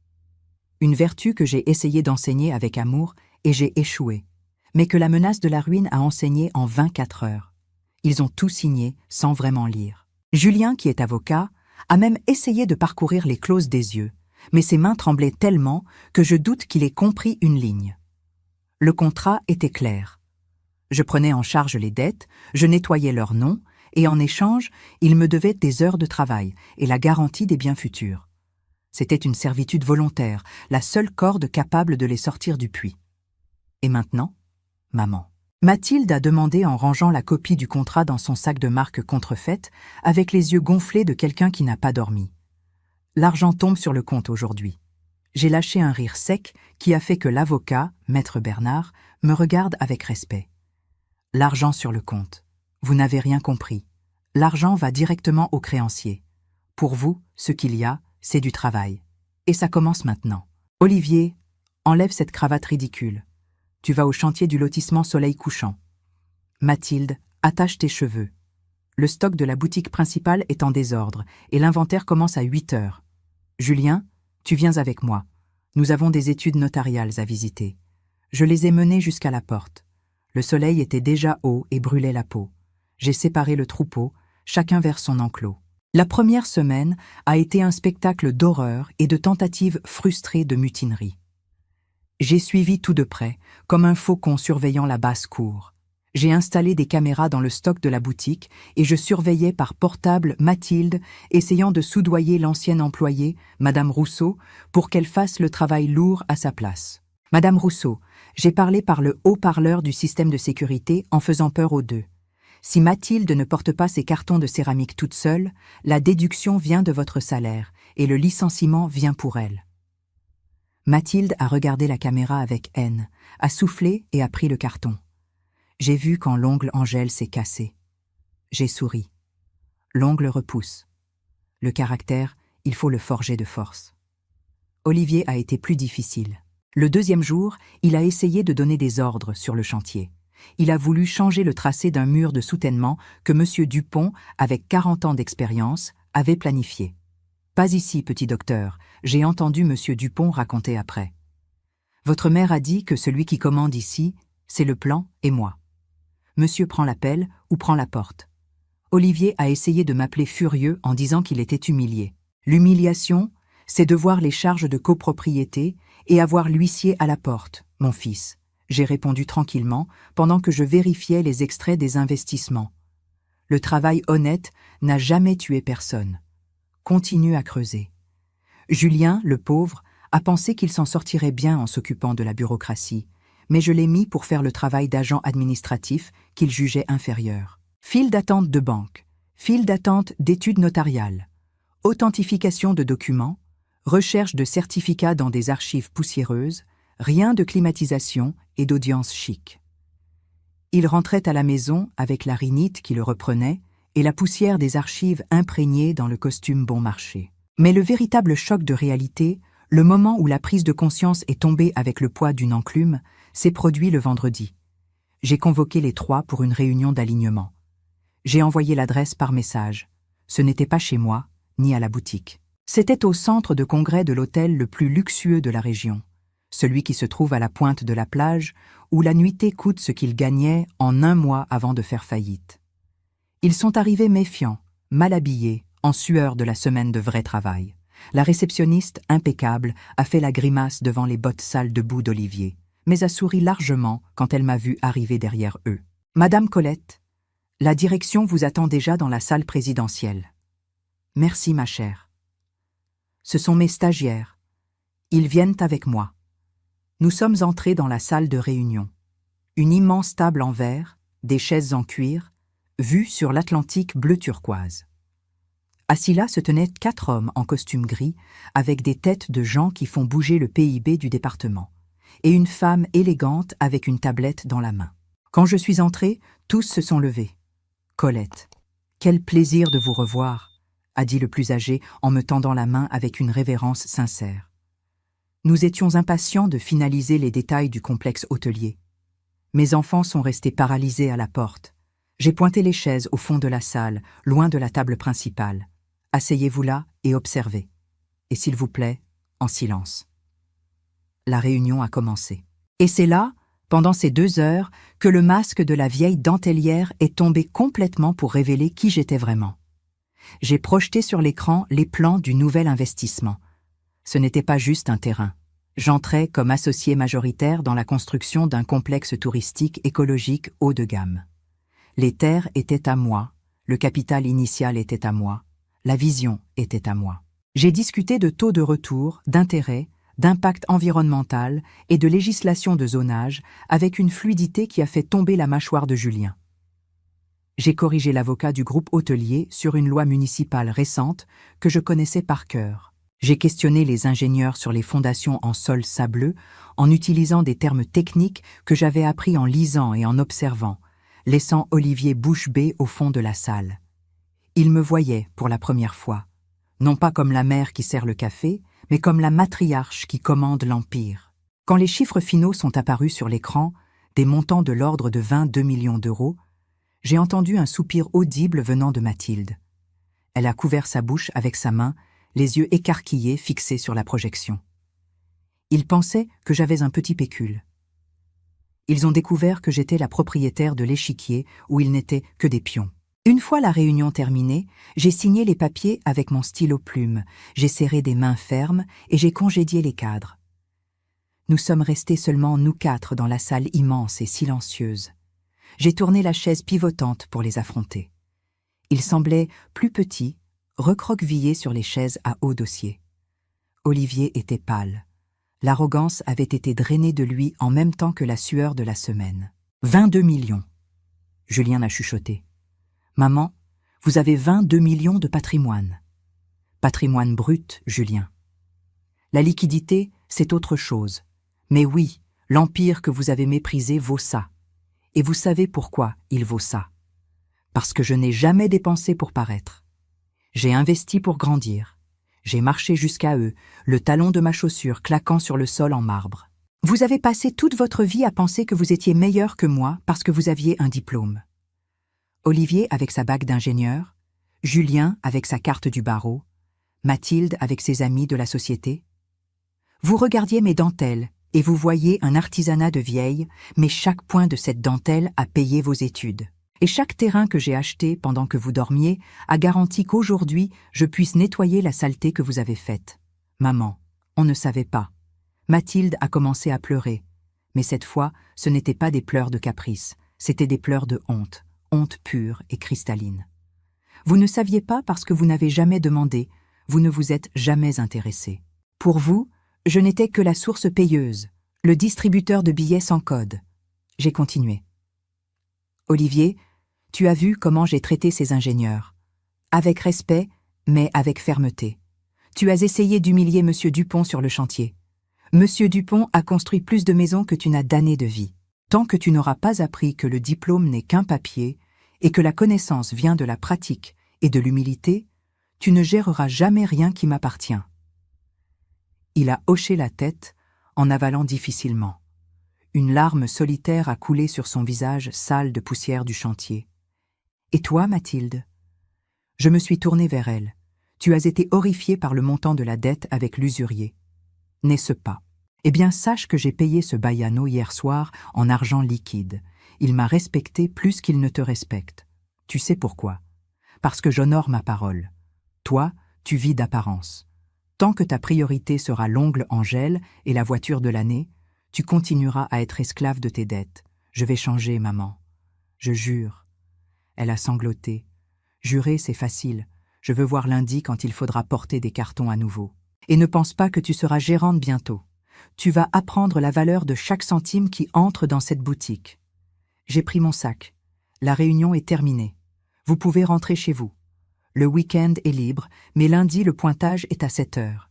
Une vertu que j'ai essayé d'enseigner avec amour et j'ai échoué, mais que la menace de la ruine a enseigné en 24 heures. Ils ont tout signé sans vraiment lire. Julien, qui est avocat, a même essayé de parcourir les clauses des yeux, mais ses mains tremblaient tellement que je doute qu'il ait compris une ligne. Le contrat était clair. Je prenais en charge les dettes, je nettoyais leurs noms, et en échange, ils me devaient des heures de travail et la garantie des biens futurs. C'était une servitude volontaire, la seule corde capable de les sortir du puits. Et maintenant, maman. Mathilde a demandé en rangeant la copie du contrat dans son sac de marque contrefaite, avec les yeux gonflés de quelqu'un qui n'a pas dormi. L'argent tombe sur le compte aujourd'hui. J'ai lâché un rire sec qui a fait que l'avocat, maître Bernard, me regarde avec respect. L'argent sur le compte. Vous n'avez rien compris. L'argent va directement au créancier. Pour vous, ce qu'il y a, c'est du travail. Et ça commence maintenant. Olivier, enlève cette cravate ridicule. Tu vas au chantier du lotissement Soleil Couchant. Mathilde, attache tes cheveux. Le stock de la boutique principale est en désordre et l'inventaire commence à 8 heures. Julien, tu viens avec moi. Nous avons des études notariales à visiter. Je les ai menées jusqu'à la porte. Le soleil était déjà haut et brûlait la peau. J'ai séparé le troupeau, chacun vers son enclos. La première semaine a été un spectacle d'horreur et de tentatives frustrées de mutinerie. J'ai suivi tout de près, comme un faucon surveillant la basse-cour. J'ai installé des caméras dans le stock de la boutique et je surveillais par portable Mathilde, essayant de soudoyer l'ancienne employée, Madame Rousseau, pour qu'elle fasse le travail lourd à sa place. Madame Rousseau, j'ai parlé par le haut-parleur du système de sécurité en faisant peur aux deux. Si Mathilde ne porte pas ses cartons de céramique toute seule, la déduction vient de votre salaire et le licenciement vient pour elle. Mathilde a regardé la caméra avec haine, a soufflé et a pris le carton. J'ai vu quand l'ongle Angèle s'est cassé. J'ai souri. L'ongle repousse. Le caractère, il faut le forger de force. Olivier a été plus difficile. Le deuxième jour, il a essayé de donner des ordres sur le chantier. Il a voulu changer le tracé d'un mur de soutènement que M. Dupont, avec 40 ans d'expérience, avait planifié. Pas ici, petit docteur, j'ai entendu M. Dupont raconter après. Votre mère a dit que celui qui commande ici, c'est le plan et moi. Monsieur prend l'appel ou prend la porte. Olivier a essayé de m'appeler furieux en disant qu'il était humilié. L'humiliation, c'est de voir les charges de copropriété et avoir l'huissier à la porte, mon fils. J'ai répondu tranquillement pendant que je vérifiais les extraits des investissements. Le travail honnête n'a jamais tué personne. Continue à creuser. Julien, le pauvre, a pensé qu'il s'en sortirait bien en s'occupant de la bureaucratie, mais je l'ai mis pour faire le travail d'agent administratif qu'il jugeait inférieur. File d'attente de banque, file d'attente d'études notariales, authentification de documents, recherche de certificats dans des archives poussiéreuses, rien de climatisation et d'audience chic. Il rentrait à la maison avec la rhinite qui le reprenait et la poussière des archives imprégnée dans le costume bon marché. Mais le véritable choc de réalité, le moment où la prise de conscience est tombée avec le poids d'une enclume, s'est produit le vendredi. J'ai convoqué les trois pour une réunion d'alignement. J'ai envoyé l'adresse par message. Ce n'était pas chez moi, ni à la boutique. C'était au centre de congrès de l'hôtel le plus luxueux de la région. celui qui se trouve à la pointe de la plage, où la nuitée coûte ce qu'il gagnait en 1 mois avant de faire faillite. Ils sont arrivés méfiants, mal habillés, en sueur de la semaine de vrai travail. La réceptionniste, impeccable, a fait la grimace devant les bottes sales de boue d'Olivier, mais a souri largement quand elle m'a vu arriver derrière eux. « Madame Colette, la direction vous attend déjà dans la salle présidentielle. »« Merci, ma chère. »« Ce sont mes stagiaires. Ils viennent avec moi. » Nous sommes entrés dans la salle de réunion. Une immense table en verre, des chaises en cuir, vue sur l'Atlantique bleu turquoise. Assis là se tenaient 4 hommes en costume gris, avec des têtes de gens qui font bouger le PIB du département, et une femme élégante avec une tablette dans la main. Quand je suis entré, tous se sont levés. « Colette, quel plaisir de vous revoir !» a dit le plus âgé en me tendant la main avec une révérence sincère. Nous étions impatients de finaliser les détails du complexe hôtelier. Mes enfants sont restés paralysés à la porte. J'ai pointé les chaises au fond de la salle, loin de la table principale. Asseyez-vous là et observez. Et s'il vous plaît, en silence. La réunion a commencé. Et c'est là, pendant ces 2 heures, que le masque de la vieille dentelière est tombé complètement pour révéler qui j'étais vraiment. J'ai projeté sur l'écran les plans du nouvel investissement. Ce n'était pas juste un terrain. J'entrais comme associé majoritaire dans la construction d'un complexe touristique écologique haut de gamme. Les terres étaient à moi, le capital initial était à moi, la vision était à moi. J'ai discuté de taux de retour, d'intérêt, d'impact environnemental et de législation de zonage avec une fluidité qui a fait tomber la mâchoire de Julien. J'ai corrigé l'avocat du groupe hôtelier sur une loi municipale récente que je connaissais par cœur. J'ai questionné les ingénieurs sur les fondations en sol sableux en utilisant des termes techniques que j'avais appris en lisant et en observant, laissant Olivier bouche bée au fond de la salle. Il me voyait pour la première fois, non pas comme la mère qui sert le café, mais comme la matriarche qui commande l'Empire. Quand les chiffres finaux sont apparus sur l'écran, des montants de l'ordre de 22 millions d'euros, j'ai entendu un soupir audible venant de Mathilde. Elle a couvert sa bouche avec sa main, les yeux écarquillés fixés sur la projection. Ils pensaient que j'avais un petit pécule. Ils ont découvert que j'étais la propriétaire de l'échiquier où ils n'étaient que des pions. Une fois la réunion terminée, j'ai signé les papiers avec mon stylo plume, j'ai serré des mains fermes et j'ai congédié les cadres. Nous sommes restés seulement nous 4 dans la salle immense et silencieuse. J'ai tourné la chaise pivotante pour les affronter. Ils semblaient plus petits, recroquevillés sur les chaises à haut dossier. Olivier était pâle. L'arrogance avait été drainée de lui en même temps que la sueur de la semaine. 22 millions. Julien a chuchoté. Maman, vous avez 22 millions de patrimoine. Patrimoine brut, Julien. La liquidité, c'est autre chose. Mais oui, l'empire que vous avez méprisé vaut ça. Et vous savez pourquoi il vaut ça. Parce que je n'ai jamais dépensé pour paraître. J'ai investi pour grandir. J'ai marché jusqu'à eux, le talon de ma chaussure claquant sur le sol en marbre. Vous avez passé toute votre vie à penser que vous étiez meilleur que moi parce que vous aviez un diplôme. Olivier avec sa bague d'ingénieur, Julien avec sa carte du barreau, Mathilde avec ses amis de la société. Vous regardiez mes dentelles et vous voyez un artisanat de vieille, mais chaque point de cette dentelle a payé vos études. Et chaque terrain que j'ai acheté pendant que vous dormiez a garanti qu'aujourd'hui, je puisse nettoyer la saleté que vous avez faite. Maman, on ne savait pas. Mathilde a commencé à pleurer. Mais cette fois, ce n'étaient pas des pleurs de caprice, c'étaient des pleurs de honte, honte pure et cristalline. Vous ne saviez pas parce que vous n'avez jamais demandé, vous ne vous êtes jamais intéressé. Pour vous, je n'étais que la source payeuse, le distributeur de billets sans code. J'ai continué. Olivier, tu as vu comment j'ai traité ces ingénieurs. Avec respect, mais avec fermeté. Tu as essayé d'humilier Monsieur Dupont sur le chantier. Monsieur Dupont a construit plus de maisons que tu n'as d'années de vie. Tant que tu n'auras pas appris que le diplôme n'est qu'un papier et que la connaissance vient de la pratique et de l'humilité, tu ne géreras jamais rien qui m'appartient. Il a hoché la tête en avalant difficilement. Une larme solitaire a coulé sur son visage sale de poussière du chantier. « Et toi, Mathilde ?» Je me suis tournée vers elle. « Tu as été horrifiée par le montant de la dette avec l'usurier. N'est-ce pas ?» Eh bien, sache que j'ai payé ce Baiano hier soir en argent liquide. Il m'a respecté plus qu'il ne te respecte. Tu sais pourquoi? Parce que j'honore ma parole. Toi, tu vis d'apparence. Tant que ta priorité sera l'ongle en gel et la voiture de l'année, tu continueras à être esclave de tes dettes. Je vais changer, maman. Je jure. Elle a sangloté. Jurer, c'est facile. Je veux voir lundi quand il faudra porter des cartons à nouveau. Et ne pense pas que tu seras gérante bientôt. Tu vas apprendre la valeur de chaque centime qui entre dans cette boutique. J'ai pris mon sac. La réunion est terminée. Vous pouvez rentrer chez vous. Le week-end est libre, mais lundi, le pointage est à 7 heures.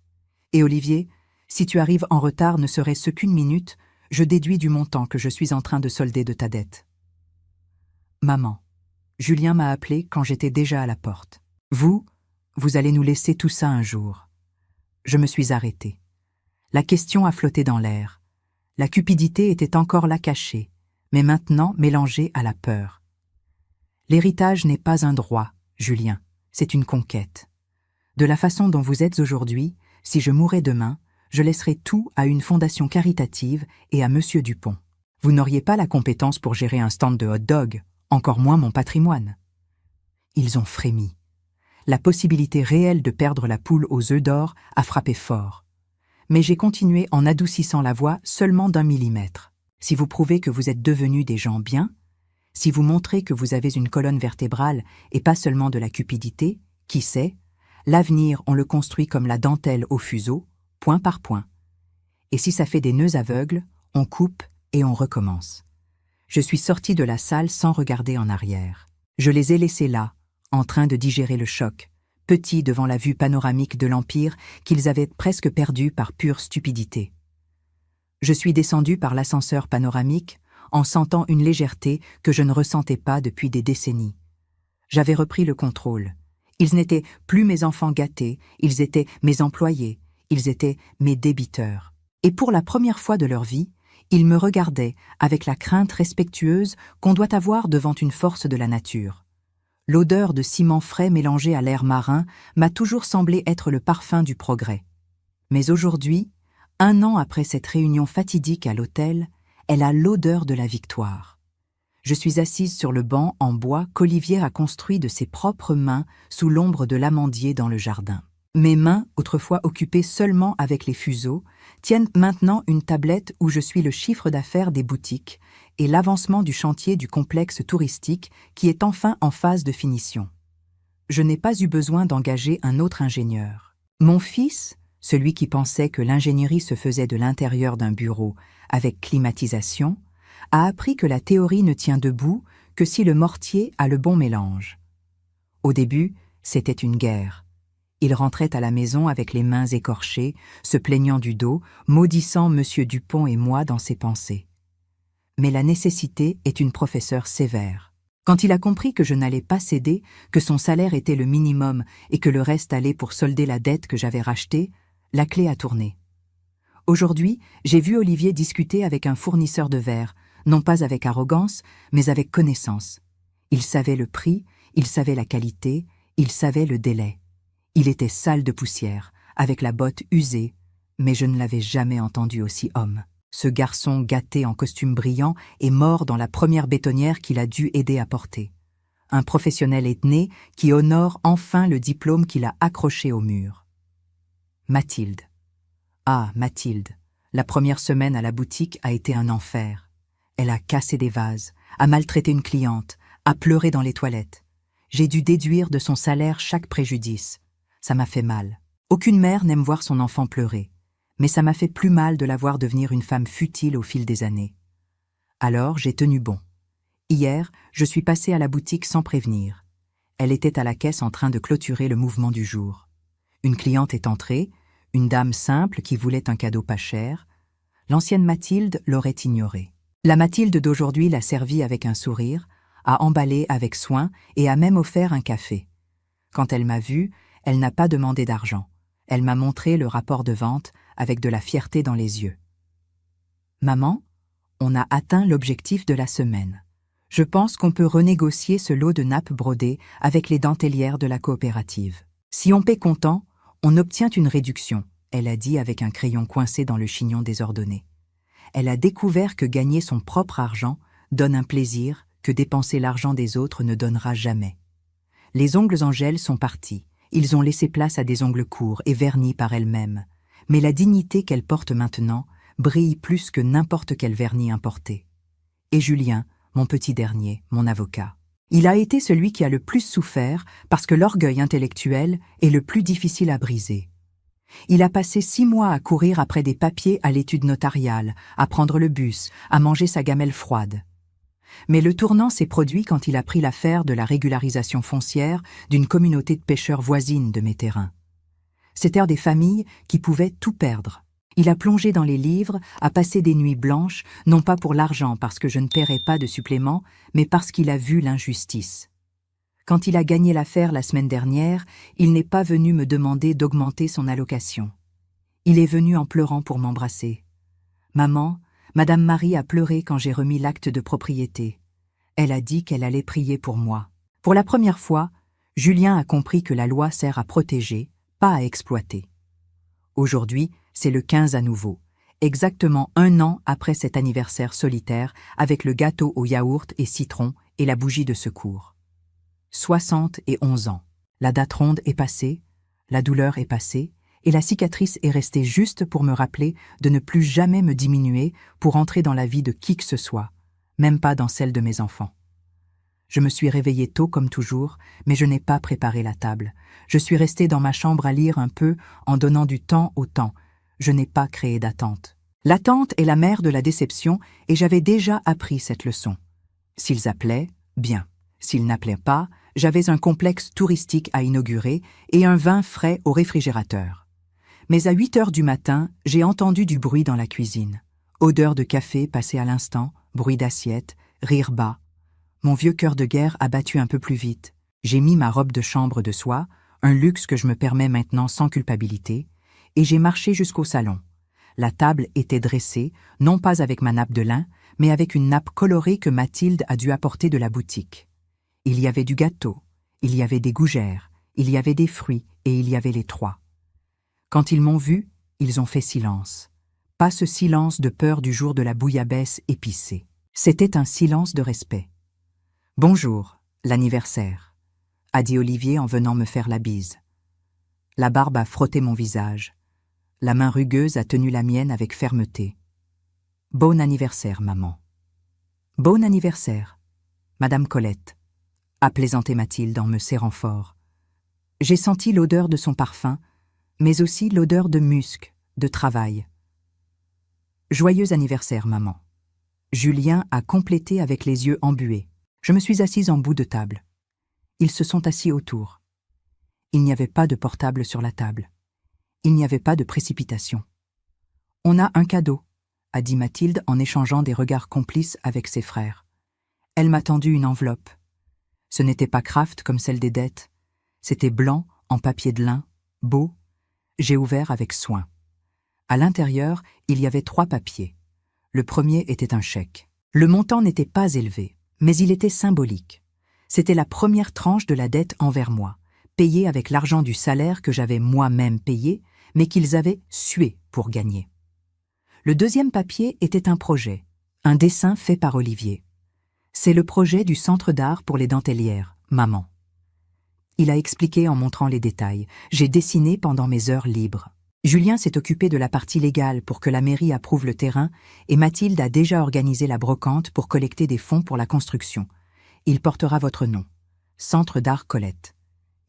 Et Olivier, si tu arrives en retard ne serait-ce qu'une minute, je déduis du montant que je suis en train de solder de ta dette. Maman, Julien m'a appelé quand j'étais déjà à la porte. Vous allez nous laisser tout ça un jour. Je me suis arrêtée. La question a flotté dans l'air. La cupidité était encore là cachée, mais maintenant mélangée à la peur. L'héritage n'est pas un droit, Julien, c'est une conquête. De la façon dont vous êtes aujourd'hui, si je mourais demain, je laisserais tout à une fondation caritative et à Monsieur Dupont. Vous n'auriez pas la compétence pour gérer un stand de hot-dog, encore moins mon patrimoine. Ils ont frémi. La possibilité réelle de perdre la poule aux œufs d'or a frappé fort. Mais j'ai continué en adoucissant la voix seulement d'1 millimètre. Si vous prouvez que vous êtes devenus des gens bien, si vous montrez que vous avez une colonne vertébrale et pas seulement de la cupidité, qui sait, l'avenir on le construit comme la dentelle au fuseau, point par point. Et si ça fait des nœuds aveugles, on coupe et on recommence. Je suis sortie de la salle sans regarder en arrière. Je les ai laissés là, en train de digérer le choc, petits devant la vue panoramique de l'Empire qu'ils avaient presque perdu par pure stupidité. Je suis descendue par l'ascenseur panoramique en sentant une légèreté que je ne ressentais pas depuis des décennies. J'avais repris le contrôle. Ils n'étaient plus mes enfants gâtés, ils étaient mes employés, ils étaient mes débiteurs. Et pour la première fois de leur vie, ils me regardaient avec la crainte respectueuse qu'on doit avoir devant une force de la nature. L'odeur de ciment frais mélangé à l'air marin m'a toujours semblé être le parfum du progrès. Mais aujourd'hui, 1 an après cette réunion fatidique à l'hôtel, elle a l'odeur de la victoire. Je suis assise sur le banc en bois qu'Olivier a construit de ses propres mains sous l'ombre de l'amandier dans le jardin. Mes mains, autrefois occupées seulement avec les fuseaux, tiennent maintenant une tablette où je suis le chiffre d'affaires des boutiques et l'avancement du chantier du complexe touristique qui est enfin en phase de finition. Je n'ai pas eu besoin d'engager un autre ingénieur. Mon fils, celui qui pensait que l'ingénierie se faisait de l'intérieur d'un bureau avec climatisation, a appris que la théorie ne tient debout que si le mortier a le bon mélange. Au début, c'était une guerre. Il rentrait à la maison avec les mains écorchées, se plaignant du dos, maudissant Monsieur Dupont et moi dans ses pensées. Mais la nécessité est une professeure sévère. Quand il a compris que je n'allais pas céder, que son salaire était le minimum et que le reste allait pour solder la dette que j'avais rachetée, la clé a tourné. Aujourd'hui, j'ai vu Olivier discuter avec un fournisseur de verre, non pas avec arrogance, mais avec connaissance. Il savait le prix, il savait la qualité, il savait le délai. Il était sale de poussière, avec la botte usée, mais je ne l'avais jamais entendu aussi homme. Ce garçon gâté en costume brillant est mort dans la première bétonnière qu'il a dû aider à porter. Un professionnel est né qui honore enfin le diplôme qu'il a accroché au mur. Mathilde. Ah, Mathilde. La première semaine à la boutique a été un enfer. Elle a cassé des vases, a maltraité une cliente, a pleuré dans les toilettes. J'ai dû déduire de son salaire chaque préjudice. Ça m'a fait mal. Aucune mère n'aime voir son enfant pleurer, mais ça m'a fait plus mal de la voir devenir une femme futile au fil des années. Alors j'ai tenu bon. Hier, je suis passée à la boutique sans prévenir. Elle était à la caisse en train de clôturer le mouvement du jour. Une cliente est entrée, une dame simple qui voulait un cadeau pas cher. L'ancienne Mathilde l'aurait ignorée. La Mathilde d'aujourd'hui l'a servie avec un sourire, a emballé avec soin et a même offert un café. Quand elle m'a vue, elle n'a pas demandé d'argent. Elle m'a montré le rapport de vente avec de la fierté dans les yeux. « Maman, on a atteint l'objectif de la semaine. Je pense qu'on peut renégocier ce lot de nappes brodées avec les dentelières de la coopérative. Si on paie comptant, on obtient une réduction, elle a dit avec un crayon coincé dans le chignon désordonné. Elle a découvert que gagner son propre argent donne un plaisir que dépenser l'argent des autres ne donnera jamais. Les ongles en gel sont partis. Ils ont laissé place à des ongles courts et vernis par elles-mêmes. Mais la dignité qu'elle porte maintenant brille plus que n'importe quel vernis importé. Et Julien, mon petit dernier, mon avocat. Il a été celui qui a le plus souffert parce que l'orgueil intellectuel est le plus difficile à briser. Il a passé 6 mois à courir après des papiers à l'étude notariale, à prendre le bus, à manger sa gamelle froide. Mais le tournant s'est produit quand il a pris l'affaire de la régularisation foncière d'une communauté de pêcheurs voisine de mes terrains. C'étaient des familles qui pouvaient tout perdre. Il a plongé dans les livres, a passé des nuits blanches, non pas pour l'argent parce que je ne paierais pas de supplément, mais parce qu'il a vu l'injustice. Quand il a gagné l'affaire la semaine dernière, il n'est pas venu me demander d'augmenter son allocation. Il est venu en pleurant pour m'embrasser. « Maman, Madame Marie a pleuré quand j'ai remis l'acte de propriété. Elle a dit qu'elle allait prier pour moi. » Pour la première fois, Julien a compris que la loi sert à protéger, pas à exploiter. Aujourd'hui, c'est le 15 à nouveau, exactement 1 an après cet anniversaire solitaire avec le gâteau au yaourt et citron et la bougie de secours. 71 ans. La date ronde est passée, la douleur est passée, et la cicatrice est restée juste pour me rappeler de ne plus jamais me diminuer pour entrer dans la vie de qui que ce soit, même pas dans celle de mes enfants. Je me suis réveillée tôt comme toujours, mais je n'ai pas préparé la table. Je suis restée dans ma chambre à lire un peu en donnant du temps au temps. Je n'ai pas créé d'attente. L'attente est la mère de la déception et j'avais déjà appris cette leçon. S'ils appelaient, bien. S'ils n'appelaient pas, j'avais un complexe touristique à inaugurer et un vin frais au réfrigérateur. Mais à 8 heures du matin, j'ai entendu du bruit dans la cuisine. Odeur de café passée à l'instant, bruit d'assiette, rire bas. Mon vieux cœur de guerre a battu un peu plus vite. J'ai mis ma robe de chambre de soie, un luxe que je me permets maintenant sans culpabilité, et j'ai marché jusqu'au salon. La table était dressée, non pas avec ma nappe de lin, mais avec une nappe colorée que Mathilde a dû apporter de la boutique. Il y avait du gâteau, il y avait des gougères, il y avait des fruits et il y avait les 3. Quand ils m'ont vu, ils ont fait silence. Pas ce silence de peur du jour de la bouillabaisse épicée. C'était un silence de respect. « Bonjour, l'anniversaire », a dit Olivier en venant me faire la bise. La barbe a frotté mon visage. La main rugueuse a tenu la mienne avec fermeté. « Bon anniversaire, maman. »« Bon anniversaire, Madame Colette », a plaisanté Mathilde en me serrant fort. J'ai senti l'odeur de son parfum, mais aussi l'odeur de musc, de travail. « Joyeux anniversaire, maman. » Julien a complété avec les yeux embués. Je me suis assise en bout de table. Ils se sont assis autour. Il n'y avait pas de portable sur la table. Il n'y avait pas de précipitation. « On a un cadeau », a dit Mathilde en échangeant des regards complices avec ses frères. Elle m'a tendu une enveloppe. Ce n'était pas Kraft comme celle des dettes. C'était blanc, en papier de lin, beau. J'ai ouvert avec soin. À l'intérieur, il y avait 3 papiers. Le premier était un chèque. Le montant n'était pas élevé, mais il était symbolique. C'était la première tranche de la dette envers moi, payée avec l'argent du salaire que j'avais moi-même payé, mais qu'ils avaient sué pour gagner. Le deuxième papier était un projet, un dessin fait par Olivier. C'est le projet du Centre d'art pour les dentelières, maman. Il a expliqué en montrant les détails. J'ai dessiné pendant mes heures libres. Julien s'est occupé de la partie légale pour que la mairie approuve le terrain et Mathilde a déjà organisé la brocante pour collecter des fonds pour la construction. Il portera votre nom. Centre d'art Colette.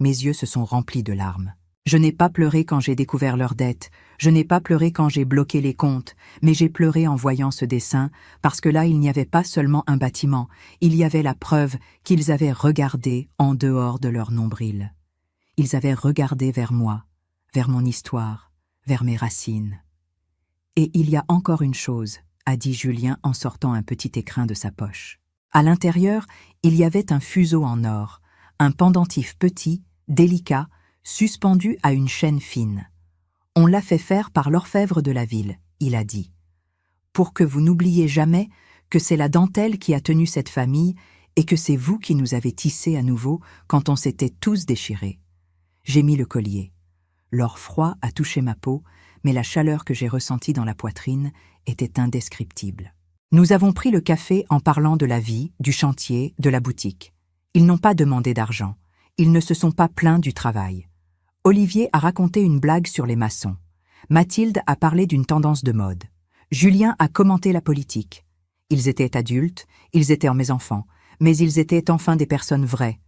Mes yeux se sont remplis de larmes. Je n'ai pas pleuré quand j'ai découvert leurs dettes, je n'ai pas pleuré quand j'ai bloqué les comptes, mais j'ai pleuré en voyant ce dessin, parce que là il n'y avait pas seulement un bâtiment, il y avait la preuve qu'ils avaient regardé en dehors de leur nombril. Ils avaient regardé vers moi, vers mon histoire, vers mes racines. Et il y a encore une chose, a dit Julien en sortant un petit écrin de sa poche. À l'intérieur, il y avait un fuseau en or, un pendentif petit, délicat, suspendu à une chaîne fine. On l'a fait faire par l'orfèvre de la ville, il a dit. Pour que vous n'oubliez jamais que c'est la dentelle qui a tenu cette famille et que c'est vous qui nous avez tissés à nouveau quand on s'était tous déchirés. J'ai mis le collier. L'or froid a touché ma peau, mais la chaleur que j'ai ressentie dans la poitrine était indescriptible. Nous avons pris le café en parlant de la vie, du chantier, de la boutique. Ils n'ont pas demandé d'argent. Ils ne se sont pas plaints du travail. Olivier a raconté une blague sur les maçons. Mathilde a parlé d'une tendance de mode. Julien a commenté la politique. Ils étaient adultes, ils étaient mes enfants, mais ils étaient enfin des personnes vraies.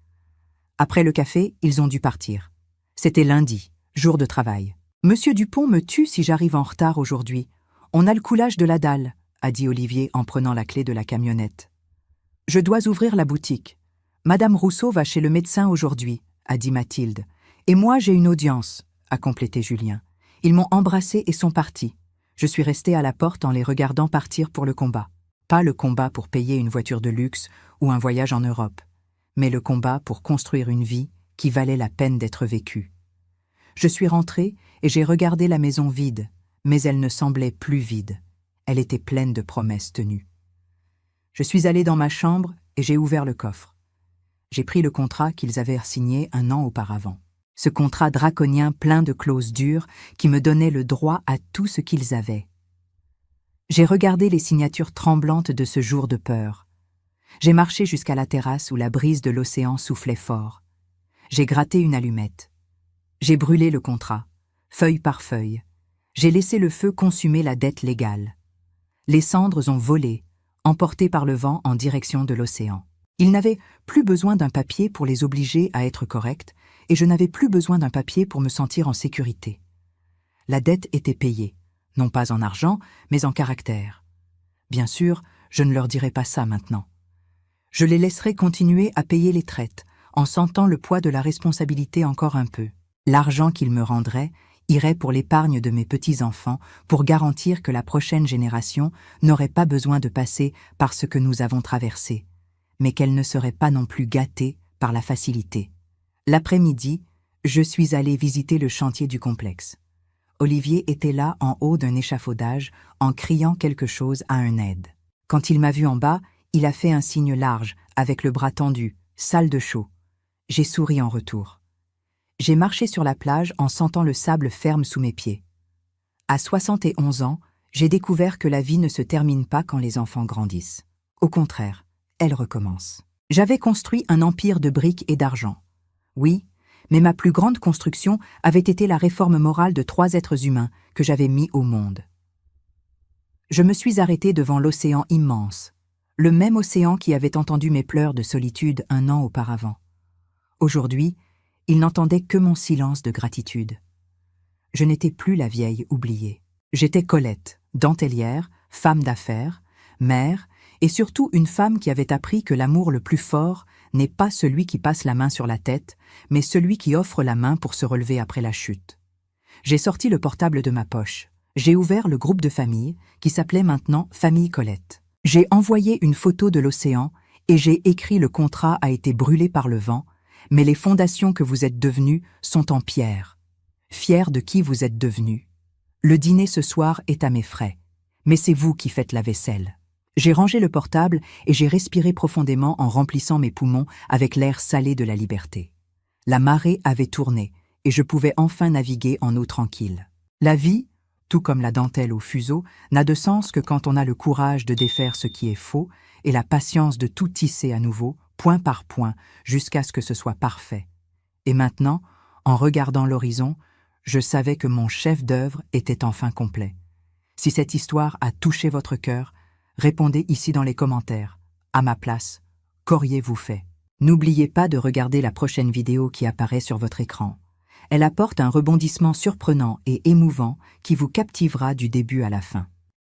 Après le café, ils ont dû partir. C'était lundi, jour de travail. « Monsieur Dupont me tue si j'arrive en retard aujourd'hui. On a le coulage de la dalle, » a dit Olivier en prenant la clé de la camionnette. « Je dois ouvrir la boutique. Madame Rousseau va chez le médecin aujourd'hui, » a dit Mathilde. « Et moi j'ai une audience, » a complété Julien. Ils m'ont embrassé et sont partis. Je suis restée à la porte en les regardant partir pour le combat. Pas le combat pour payer une voiture de luxe ou un voyage en Europe, mais le combat pour construire une vie qui valait la peine d'être vécue. Je suis rentrée et j'ai regardé la maison vide, mais elle ne semblait plus vide. Elle était pleine de promesses tenues. Je suis allée dans ma chambre et j'ai ouvert le coffre. J'ai pris le contrat qu'ils avaient signé un an auparavant. Ce contrat draconien plein de clauses dures qui me donnait le droit à tout ce qu'ils avaient. J'ai regardé les signatures tremblantes de ce jour de peur. J'ai marché jusqu'à la terrasse où la brise de l'océan soufflait fort. J'ai gratté une allumette. J'ai brûlé le contrat, feuille par feuille. J'ai laissé le feu consumer la dette légale. Les cendres ont volé, emportées par le vent en direction de l'océan. Ils n'avaient plus besoin d'un papier pour les obliger à être corrects, et je n'avais plus besoin d'un papier pour me sentir en sécurité. La dette était payée, non pas en argent, mais en caractère. Bien sûr, je ne leur dirai pas ça maintenant. Je les laisserai continuer à payer les traites, en sentant le poids de la responsabilité encore un peu. L'argent qu'ils me rendraient irait pour l'épargne de mes petits-enfants pour garantir que la prochaine génération n'aurait pas besoin de passer par ce que nous avons traversé, mais qu'elle ne serait pas non plus gâtée par la facilité. L'après-midi, je suis allée visiter le chantier du complexe. Olivier était là en haut d'un échafaudage en criant quelque chose à un aide. Quand il m'a vu en bas, il a fait un signe large avec le bras tendu, salle de chaud. J'ai souri en retour. J'ai marché sur la plage en sentant le sable ferme sous mes pieds. À 71 ans, j'ai découvert que la vie ne se termine pas quand les enfants grandissent. Au contraire, elle recommence. J'avais construit un empire de briques et d'argent. Oui, mais ma plus grande construction avait été la réforme morale de 3 êtres humains que j'avais mis au monde. Je me suis arrêtée devant l'océan immense, le même océan qui avait entendu mes pleurs de solitude un an auparavant. Aujourd'hui, il n'entendait que mon silence de gratitude. Je n'étais plus la vieille oubliée. J'étais Colette, dentelière, femme d'affaires, mère, et surtout une femme qui avait appris que l'amour le plus fort n'est pas celui qui passe la main sur la tête, mais celui qui offre la main pour se relever après la chute. J'ai sorti le portable de ma poche. J'ai ouvert le groupe de famille, qui s'appelait maintenant Famille Colette. J'ai envoyé une photo de l'océan et j'ai écrit « Le contrat a été brûlé par le vent, mais les fondations que vous êtes devenues sont en pierre. Fiers de qui vous êtes devenus. Le dîner ce soir est à mes frais, mais c'est vous qui faites la vaisselle. » J'ai rangé le portable et j'ai respiré profondément en remplissant mes poumons avec l'air salé de la liberté. La marée avait tourné et je pouvais enfin naviguer en eau tranquille. La vie, tout comme la dentelle au fuseau, n'a de sens que quand on a le courage de défaire ce qui est faux et la patience de tout tisser à nouveau, point par point, jusqu'à ce que ce soit parfait. Et maintenant, en regardant l'horizon, je savais que mon chef-d'œuvre était enfin complet. Si cette histoire a touché votre cœur, répondez ici dans les commentaires. À ma place, qu'auriez-vous fait? N'oubliez pas de regarder la prochaine vidéo qui apparaît sur votre écran. Elle apporte un rebondissement surprenant et émouvant qui vous captivera du début à la fin.